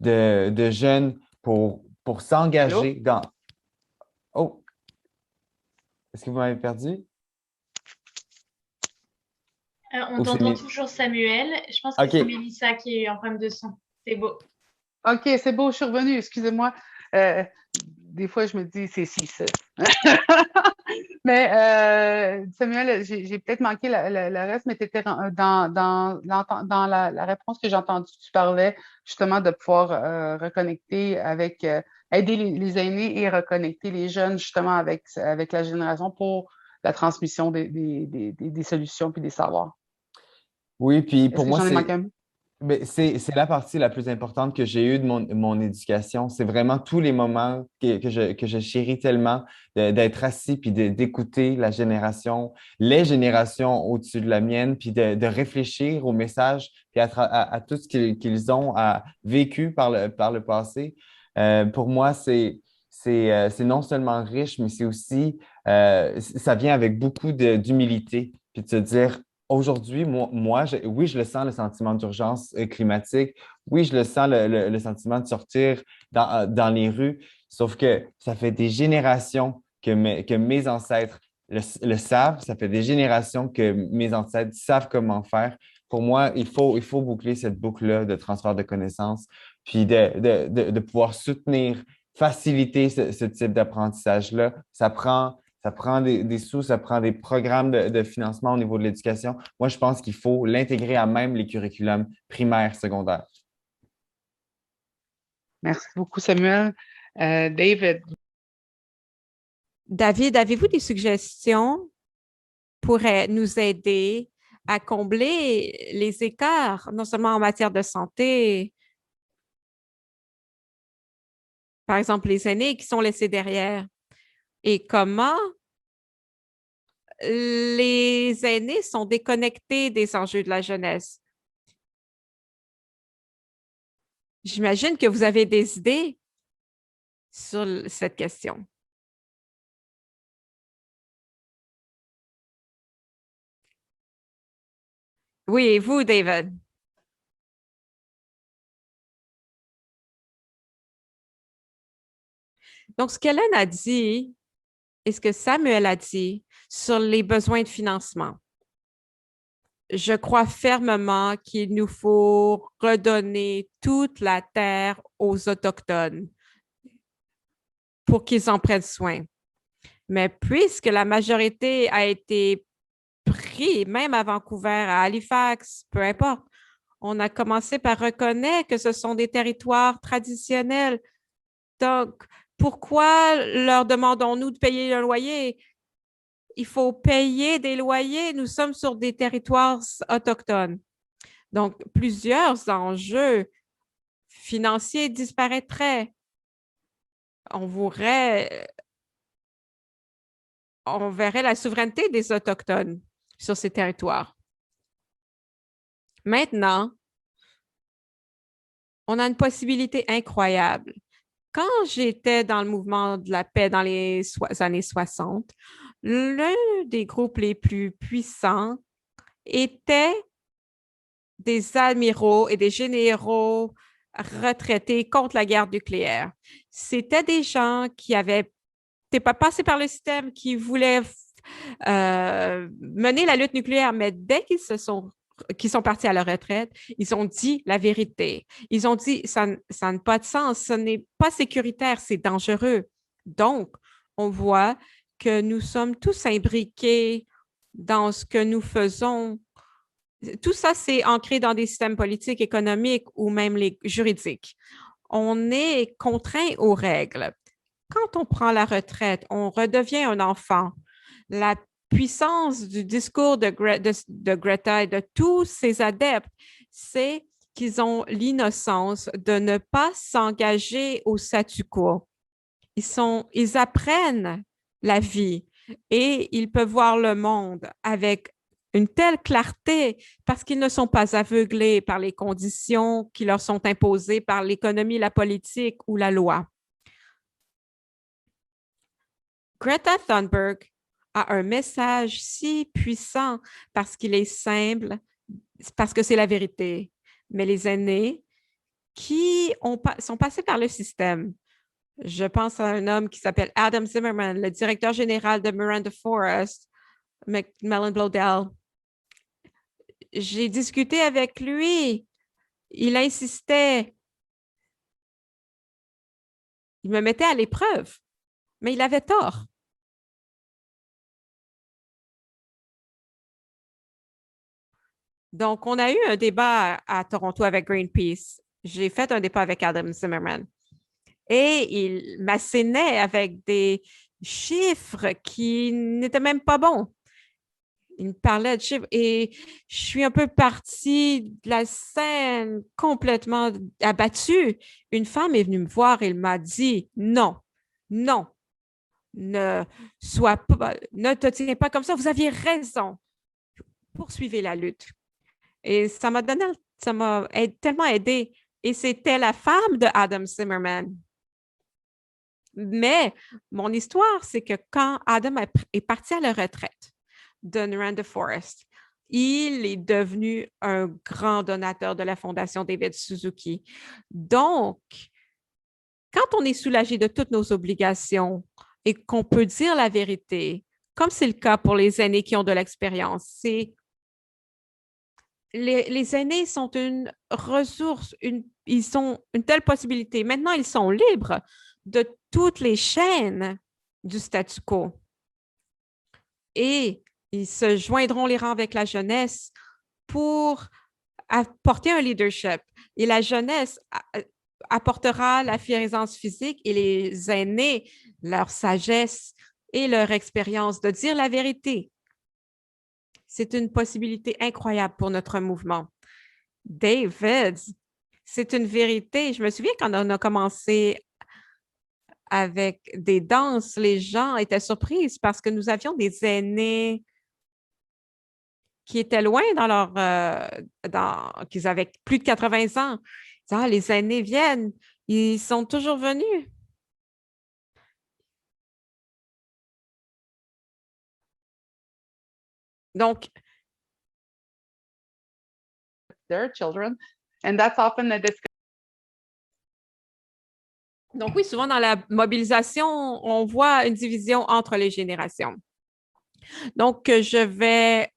de jeunes pour s'engager dans... Oh, est-ce que vous m'avez perdu? On Ou c'est t'entend toujours, Samuel. Je pense que OK. c'est Mélissa qui a eu un problème de son. C'est beau. OK, c'est beau, je suis revenue. Excusez-moi. Des fois, je me dis, c'est si, ça. Mais Samuel, j'ai peut-être manqué le reste, mais tu étais dans la réponse que j'ai entendue. Tu parlais justement de pouvoir reconnecter avec, aider les aînés et reconnecter les jeunes justement avec la génération pour la transmission des solutions puis des savoirs. Oui, puis Est-ce pour que moi, j'en ai manqué un? c'est la partie la plus importante que j'ai eue de mon éducation. C'est vraiment tous les moments que je chéris tellement d'être assis puis d'écouter les générations au-dessus de la mienne, puis de réfléchir aux messages puis à tout ce qu'ils ont vécu par le passé. Pour moi, c'est non seulement riche, mais c'est aussi, ça vient avec beaucoup d'humilité, puis de se dire, aujourd'hui, oui, je le sens, le sentiment d'urgence climatique. Oui, je le sens, le sentiment de sortir dans les rues. Sauf que ça fait des générations que mes ancêtres le savent. Ça fait des générations que mes ancêtres savent comment faire. Pour moi, il faut boucler cette boucle-là de transfert de connaissances, puis de pouvoir soutenir, faciliter ce type d'apprentissage-là. Ça prend des sous, ça prend des programmes de financement au niveau de l'éducation. Moi, je pense qu'il faut l'intégrer à même les curriculums primaires, secondaires. Merci beaucoup, Samuel. David. David, avez-vous des suggestions pour nous aider à combler les écarts, non seulement en matière de santé, par exemple les aînés qui sont laissés derrière, et comment les aînés sont déconnectés des enjeux de la jeunesse? J'imagine que vous avez des idées sur cette question. Oui, et vous, David? Donc, ce qu'Hélène a dit et ce que Samuel a dit sur les besoins de financement, je crois fermement qu'il nous faut redonner toute la terre aux Autochtones pour qu'ils en prennent soin. Mais puisque la majorité a été prise, même à Vancouver, à Halifax, peu importe, on a commencé par reconnaître que ce sont des territoires traditionnels. Donc, Pourquoi leur demandons-nous de payer un loyer? Il faut payer des loyers. Nous sommes sur des territoires autochtones. Donc, plusieurs enjeux financiers disparaîtraient. On verrait la souveraineté des Autochtones sur ces territoires. Maintenant, on a une possibilité incroyable. Quand j'étais dans le mouvement de la paix dans les années 60, l'un des groupes les plus puissants était des amiraux et des généraux retraités contre la guerre nucléaire. C'était des gens qui avaient pas passé par le système, qui voulaient mener la lutte nucléaire, mais dès qu'ils sont partis à la retraite, ils ont dit la vérité. Ils ont dit ça n'a pas de sens, ce n'est pas sécuritaire, c'est dangereux. Donc, on voit que nous sommes tous imbriqués dans ce que nous faisons. Tout ça, c'est ancré dans des systèmes politiques, économiques ou même les juridiques. On est contraint aux règles. Quand on prend la retraite, on redevient un enfant. La puissance du discours de Greta et de tous ses adeptes, c'est qu'ils ont l'innocence de ne pas s'engager au statu quo. Ils apprennent la vie et ils peuvent voir le monde avec une telle clarté parce qu'ils ne sont pas aveuglés par les conditions qui leur sont imposées par l'économie, la politique ou la loi. Greta Thunberg a un message si puissant parce qu'il est simple, parce que c'est la vérité. Mais les aînés qui sont passés par le système, je pense à un homme qui s'appelle Adam Zimmerman, le directeur général de Miranda Forest, Mellon Blodell. J'ai discuté avec lui. Il insistait. Il me mettait à l'épreuve, mais il avait tort. Donc, on a eu un débat à Toronto avec Greenpeace. J'ai fait un débat avec Adam Zimmerman. Et il m'assénait avec des chiffres qui n'étaient même pas bons. Il me parlait de chiffres et je suis un peu partie de la scène complètement abattue. Une femme est venue me voir et elle m'a dit « Non, non, ne te tiens pas comme ça. Vous aviez raison. Poursuivez la lutte. » Et ça m'a tellement aidé. Et c'était la femme de Adam Zimmerman. Mais mon histoire, c'est que quand Adam est parti à la retraite de Miranda Forest, il est devenu un grand donateur de la Fondation David Suzuki. Donc, quand on est soulagé de toutes nos obligations et qu'on peut dire la vérité, comme c'est le cas pour les aînés qui ont de l'expérience, les aînés sont une ressource, ils ont une telle possibilité. Maintenant, ils sont libres de toutes les chaînes du statu quo. Et ils se joindront les rangs avec la jeunesse pour apporter un leadership. Et la jeunesse apportera la présence physique et les aînés leur sagesse et leur expérience de dire la vérité. C'est une possibilité incroyable pour notre mouvement. David, c'est une vérité. Je me souviens quand on a commencé avec des danses, les gens étaient surpris parce que nous avions des aînés qui étaient loin qu'ils avaient plus de 80 ans. Ah, les aînés viennent, ils sont toujours venus. Donc, their children, and that's often a discussion. Donc oui, souvent dans la mobilisation, on voit une division entre les générations. Donc, je vais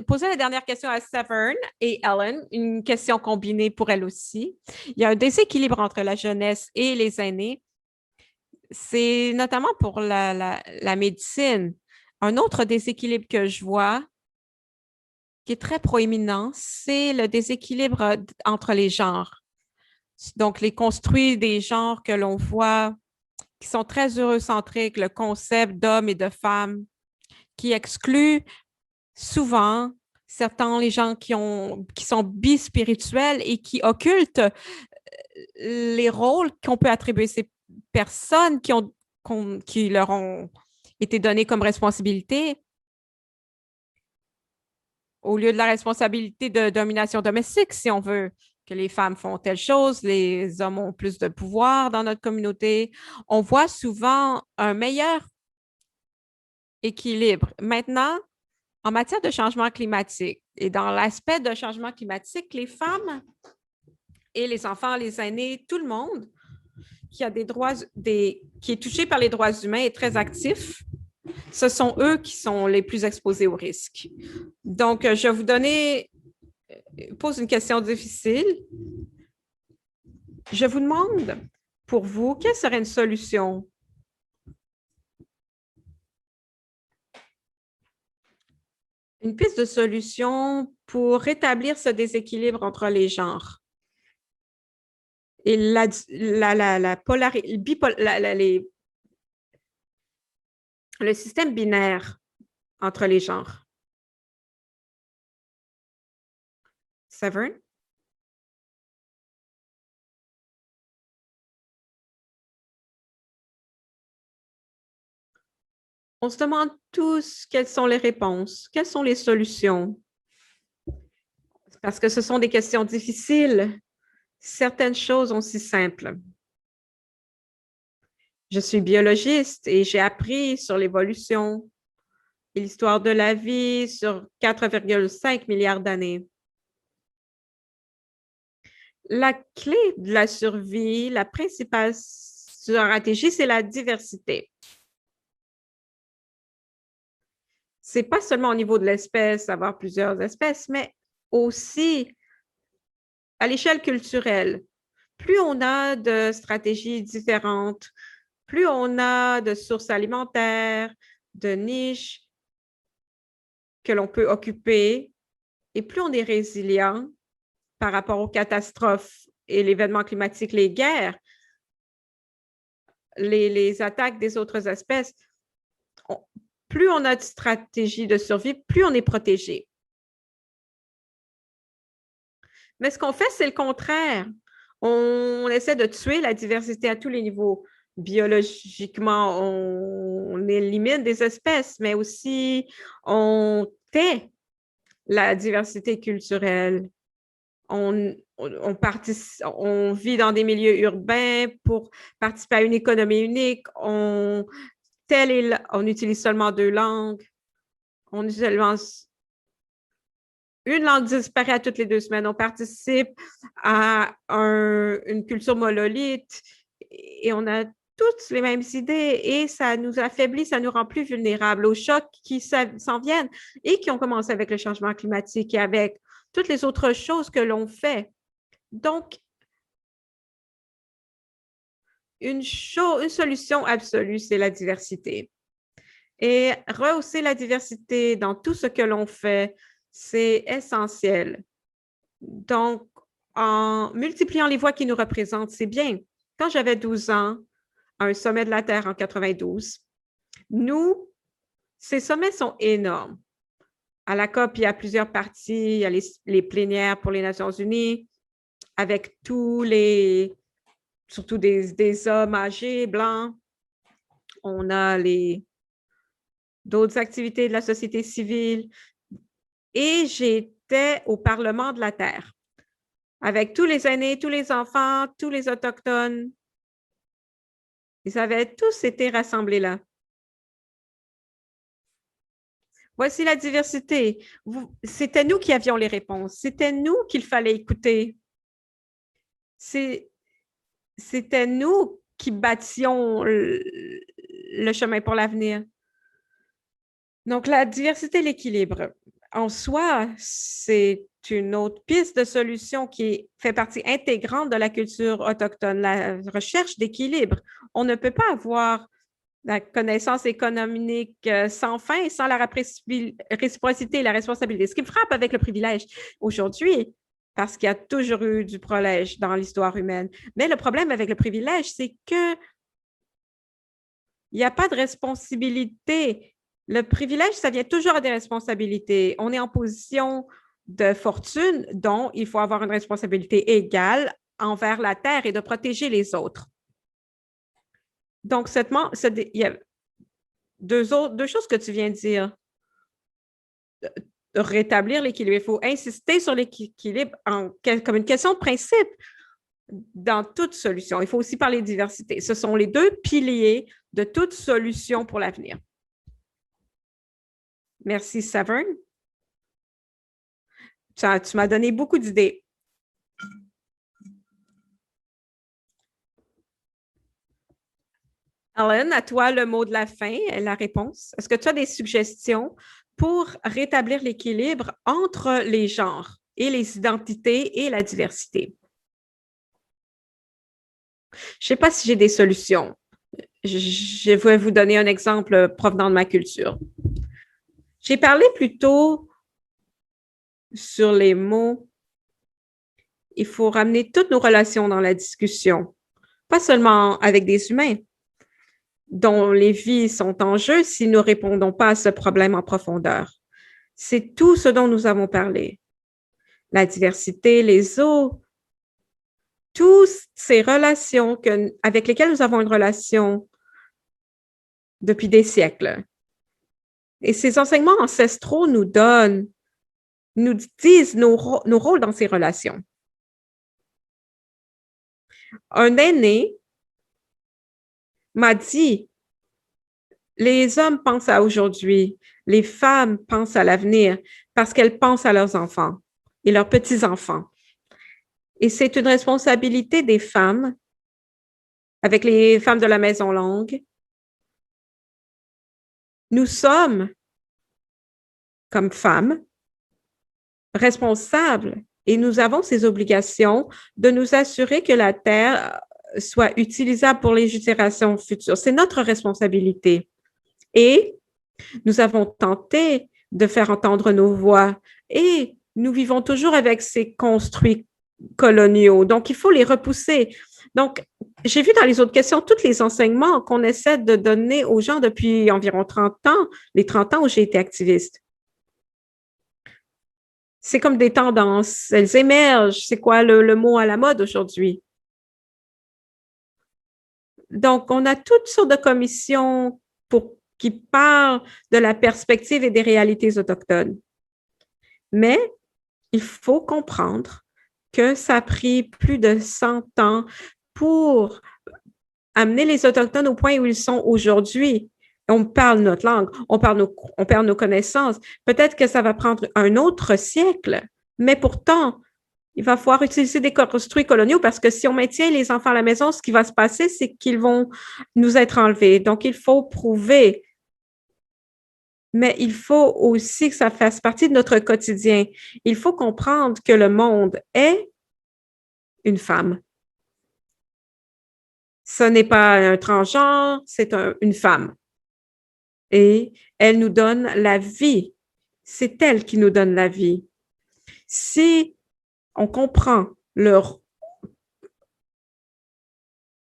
poser la dernière question à Severn et Ellen, une question combinée pour elle aussi. Il y a un déséquilibre entre la jeunesse et les aînés. C'est notamment pour la médecine. Un autre déséquilibre que je vois, qui est très proéminent, c'est le déséquilibre entre les genres. Donc, les construits des genres que l'on voit qui sont très eurocentriques, le concept d'hommes et de femmes, qui exclut souvent certains les gens qui sont bispirituels et qui occultent les rôles qu'on peut attribuer à ces personnes qui leur ont été donnés comme responsabilité au lieu de la responsabilité de domination domestique, si on veut que les femmes font telle chose, les hommes ont plus de pouvoir dans notre communauté. On voit souvent un meilleur équilibre. Maintenant, en matière de changement climatique et dans l'aspect de changement climatique, les femmes et les enfants, les aînés, tout le monde qui a qui est touché par les droits humains est très actif. Ce sont eux qui sont les plus exposés au risque. Donc, je vais pose une question difficile. Je vous demande, pour vous, quelle serait une solution? Une piste de solution pour rétablir ce déséquilibre entre les genres et le système binaire entre les genres. Severn? On se demande tous quelles sont les réponses, quelles sont les solutions. Parce que ce sont des questions difficiles. Certaines choses sont si simples. Je suis biologiste et j'ai appris sur l'évolution et l'histoire de la vie sur 4,5 milliards d'années. La clé de la survie, la principale stratégie, c'est la diversité. Ce n'est pas seulement au niveau de l'espèce, avoir plusieurs espèces, mais aussi à l'échelle culturelle. Plus on a de stratégies différentes, plus on a de sources alimentaires, de niches que l'on peut occuper, et plus on est résilient par rapport aux catastrophes et l'événement climatique, les guerres, les attaques des autres espèces, plus on a de stratégies de survie, plus on est protégé. Mais ce qu'on fait, c'est le contraire. On essaie de tuer la diversité à tous les niveaux. Biologiquement, on élimine des espèces, mais aussi on tait la diversité culturelle. On vit dans des milieux urbains pour participer à une économie unique. On utilise seulement 2 langues. On utilise seulement une langue disparaît à toutes les 2 semaines. On participe à une culture monolithe et on a toutes les mêmes idées et ça nous affaiblit, ça nous rend plus vulnérables aux chocs qui s'en viennent et qui ont commencé avec le changement climatique et avec toutes les autres choses que l'on fait. Donc, une solution absolue, c'est la diversité. Et rehausser la diversité dans tout ce que l'on fait, c'est essentiel. Donc, en multipliant les voix qui nous représentent, c'est bien. Quand j'avais 12 ans, à un sommet de la Terre en 92, ces sommets sont énormes. À la COP, il y a plusieurs parties, il y a les plénières pour les Nations unies, avec surtout des hommes âgés, blancs. On a d'autres activités de la société civile. Et j'étais au Parlement de la Terre, avec tous les aînés, tous les enfants, tous les Autochtones. Ils avaient tous été rassemblés là. Voici la diversité. C'était nous qui avions les réponses. C'était nous qu'il fallait écouter. C'était nous qui bâtions le chemin pour l'avenir. Donc, la diversité et l'équilibre. En soi, c'est une autre piste de solution qui fait partie intégrante de la culture autochtone, la recherche d'équilibre. On ne peut pas avoir la connaissance économique sans fin, sans la réciprocité et la responsabilité. Ce qui me frappe avec le privilège aujourd'hui, parce qu'il y a toujours eu du privilège dans l'histoire humaine. Mais le problème avec le privilège, c'est que Il n'y a pas de responsabilité. Le privilège, ça vient toujours à des responsabilités. On est en position de fortune, dont il faut avoir une responsabilité égale envers la terre et de protéger les autres. Donc, il y a deux choses que tu viens de dire. Rétablir l'équilibre. Il faut insister sur l'équilibre comme une question de principe dans toute solution. Il faut aussi parler de diversité. Ce sont les deux piliers de toute solution pour l'avenir. Merci, Severn. Tu m'as donné beaucoup d'idées. Ellen, à toi le mot de la fin, la réponse. Est-ce que tu as des suggestions pour rétablir l'équilibre entre les genres et les identités et la diversité? Je ne sais pas si j'ai des solutions. Je vais vous donner un exemple provenant de ma culture. J'ai parlé plutôt sur les mots. Il faut ramener toutes nos relations dans la discussion, pas seulement avec des humains dont les vies sont en jeu si nous ne répondons pas à ce problème en profondeur. C'est tout ce dont nous avons parlé. La diversité, les eaux, toutes ces relations avec lesquelles nous avons une relation depuis des siècles. Et ces enseignements ancestraux nous disent nos rôles dans ces relations. Un aîné m'a dit, les hommes pensent à aujourd'hui, les femmes pensent à l'avenir parce qu'elles pensent à leurs enfants et leurs petits-enfants. Et c'est une responsabilité des femmes, avec les femmes de la maison longue. Nous sommes, comme femmes, responsables et nous avons ces obligations de nous assurer que la terre soit utilisable pour les générations futures. C'est notre responsabilité. Et nous avons tenté de faire entendre nos voix et nous vivons toujours avec ces construits coloniaux. Donc, il faut les repousser. Donc, j'ai vu dans les autres questions tous les enseignements qu'on essaie de donner aux gens depuis environ 30 ans, les 30 ans où j'ai été activiste. C'est comme des tendances, elles émergent. C'est quoi le mot à la mode aujourd'hui? Donc, on a toutes sortes de commissions qui parlent de la perspective et des réalités autochtones. Mais il faut comprendre que ça a pris plus de 100 ans pour amener les Autochtones au point où ils sont aujourd'hui. On parle notre langue, on perd nos connaissances. Peut-être que ça va prendre un autre siècle, mais pourtant, il va falloir utiliser des construits coloniaux parce que si on maintient les enfants à la maison, ce qui va se passer, c'est qu'ils vont nous être enlevés. Donc, il faut prouver. Mais il faut aussi que ça fasse partie de notre quotidien. Il faut comprendre que le monde est une femme. Ce n'est pas un transgenre, c'est une femme. Et elle nous donne la vie. C'est elle qui nous donne la vie. Si on comprend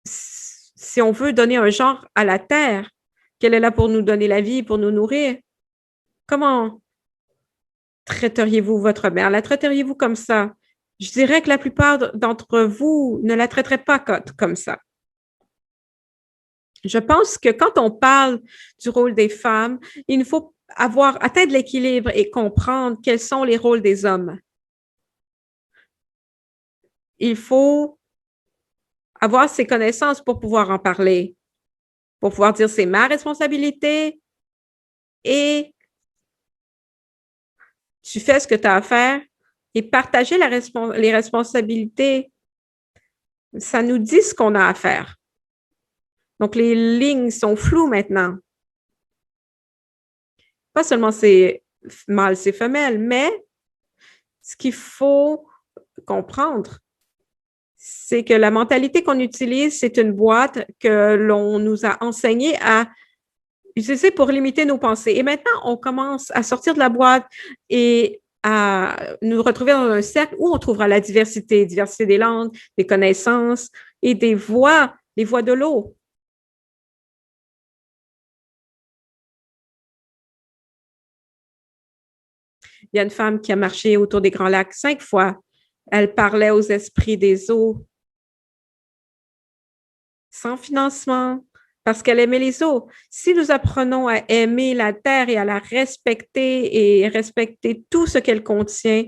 si on veut donner un genre à la terre, qu'elle est là pour nous donner la vie, pour nous nourrir, comment traiteriez-vous votre mère? La traiteriez-vous comme ça? Je dirais que la plupart d'entre vous ne la traiteraient pas comme ça. Je pense que quand on parle du rôle des femmes, il faut atteindre l'équilibre et comprendre quels sont les rôles des hommes. Il faut avoir ces connaissances pour pouvoir en parler, pour pouvoir dire c'est ma responsabilité et tu fais ce que tu as à faire et partager les responsabilités. Ça nous dit ce qu'on a à faire. Donc, les lignes sont floues maintenant. Pas seulement c'est mâle, c'est femelle, mais ce qu'il faut comprendre, c'est que la mentalité qu'on utilise, c'est une boîte que l'on nous a enseigné à utiliser pour limiter nos pensées. Et maintenant, on commence à sortir de la boîte et à nous retrouver dans un cercle où on trouvera la diversité des langues, des connaissances et des voix de l'eau. Il y a une femme qui a marché autour des Grands Lacs 5 fois. Elle parlait aux esprits des eaux sans financement parce qu'elle aimait les eaux. Si nous apprenons à aimer la terre et à la respecter et respecter tout ce qu'elle contient,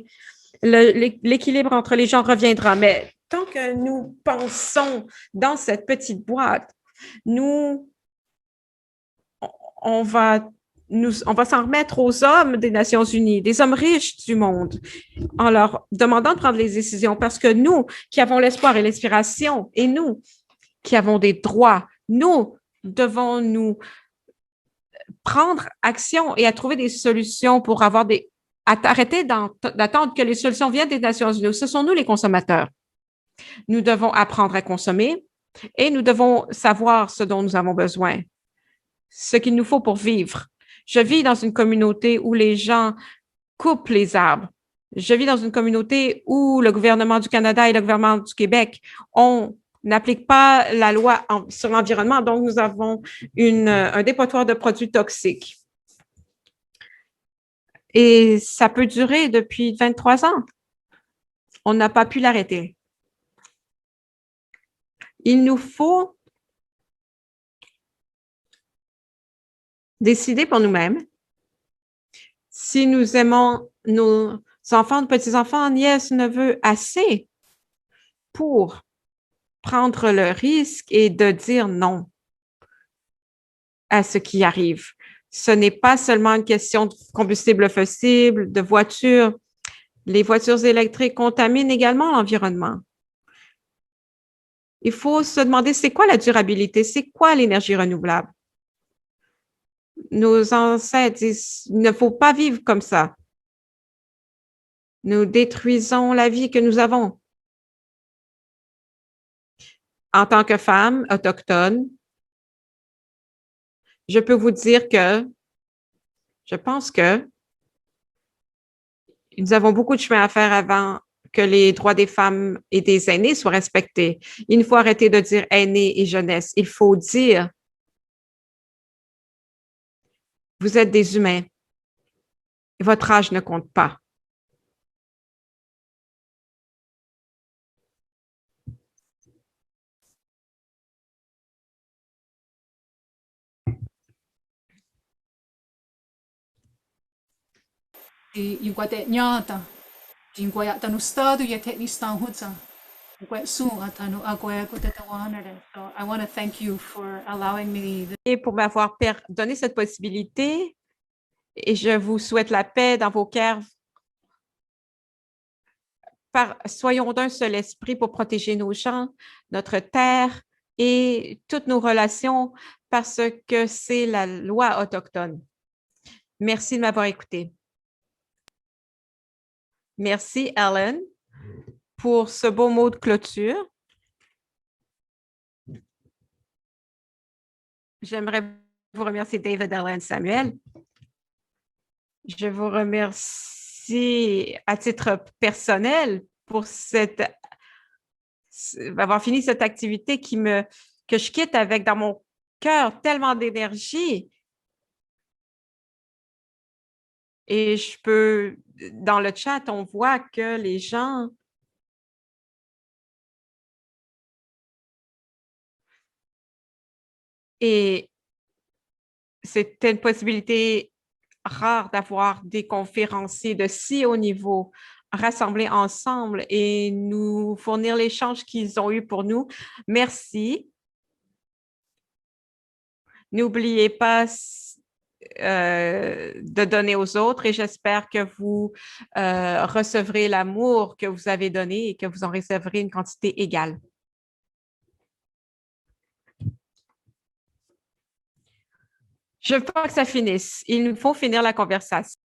l'équilibre entre les gens reviendra. Mais tant que nous pensons dans cette petite boîte, on va s'en remettre aux hommes des Nations unies, des hommes riches du monde, en leur demandant de prendre les décisions parce que nous qui avons l'espoir et l'inspiration et nous qui avons des droits, nous devons nous prendre action et à trouver des solutions pour arrêter d'attendre que les solutions viennent des Nations unies. Ce sont nous les consommateurs. Nous devons apprendre à consommer et nous devons savoir ce dont nous avons besoin, ce qu'il nous faut pour vivre. Je vis dans une communauté où les gens coupent les arbres. Je vis dans une communauté où le gouvernement du Canada et le gouvernement du Québec n'appliquent pas la loi sur l'environnement, donc nous avons un dépotoir de produits toxiques. Et ça peut durer depuis 23 ans. On n'a pas pu l'arrêter. Il nous faut décider pour nous-mêmes si nous aimons nos enfants, nos petits-enfants, nièces, neveux assez pour prendre le risque et de dire non à ce qui arrive. Ce n'est pas seulement une question de combustible fossile, de voitures. Les voitures électriques contaminent également l'environnement. Il faut se demander c'est quoi la durabilité, c'est quoi l'énergie renouvelable. Nos ancêtres disent il ne faut pas vivre comme ça. Nous détruisons la vie que nous avons. En tant que femme autochtone, je peux vous dire que je pense que nous avons beaucoup de chemin à faire avant que les droits des femmes et des aînés soient respectés. Il faut arrêter de dire aînés et jeunesse. Il faut dire vous êtes des humains et votre âge ne compte pas. Yung kwate nyata, yung kwaya tanu stado ya te listan hutsa. So I want to thank you for allowing me. Et pour m'avoir donné cette possibilité, et je vous souhaite la paix dans vos cœurs. Soyons d'un seul esprit pour protéger nos champs, notre terre et toutes nos relations parce que c'est la loi autochtone. Merci de m'avoir écouté. Merci, Ellen, pour ce beau mot de clôture. J'aimerais vous remercier, David, Ellen, Samuel. Je vous remercie à titre personnel pour avoir fini cette activité que je quitte avec dans mon cœur tellement d'énergie. Et dans le chat, on voit que les gens et c'était une possibilité rare d'avoir des conférenciers de si haut niveau rassemblés ensemble et nous fournir l'échange qu'ils ont eu pour nous. Merci. N'oubliez pas de donner aux autres et j'espère que vous recevrez l'amour que vous avez donné et que vous en recevrez une quantité égale. Je veux pas que ça finisse. Il nous faut finir la conversation.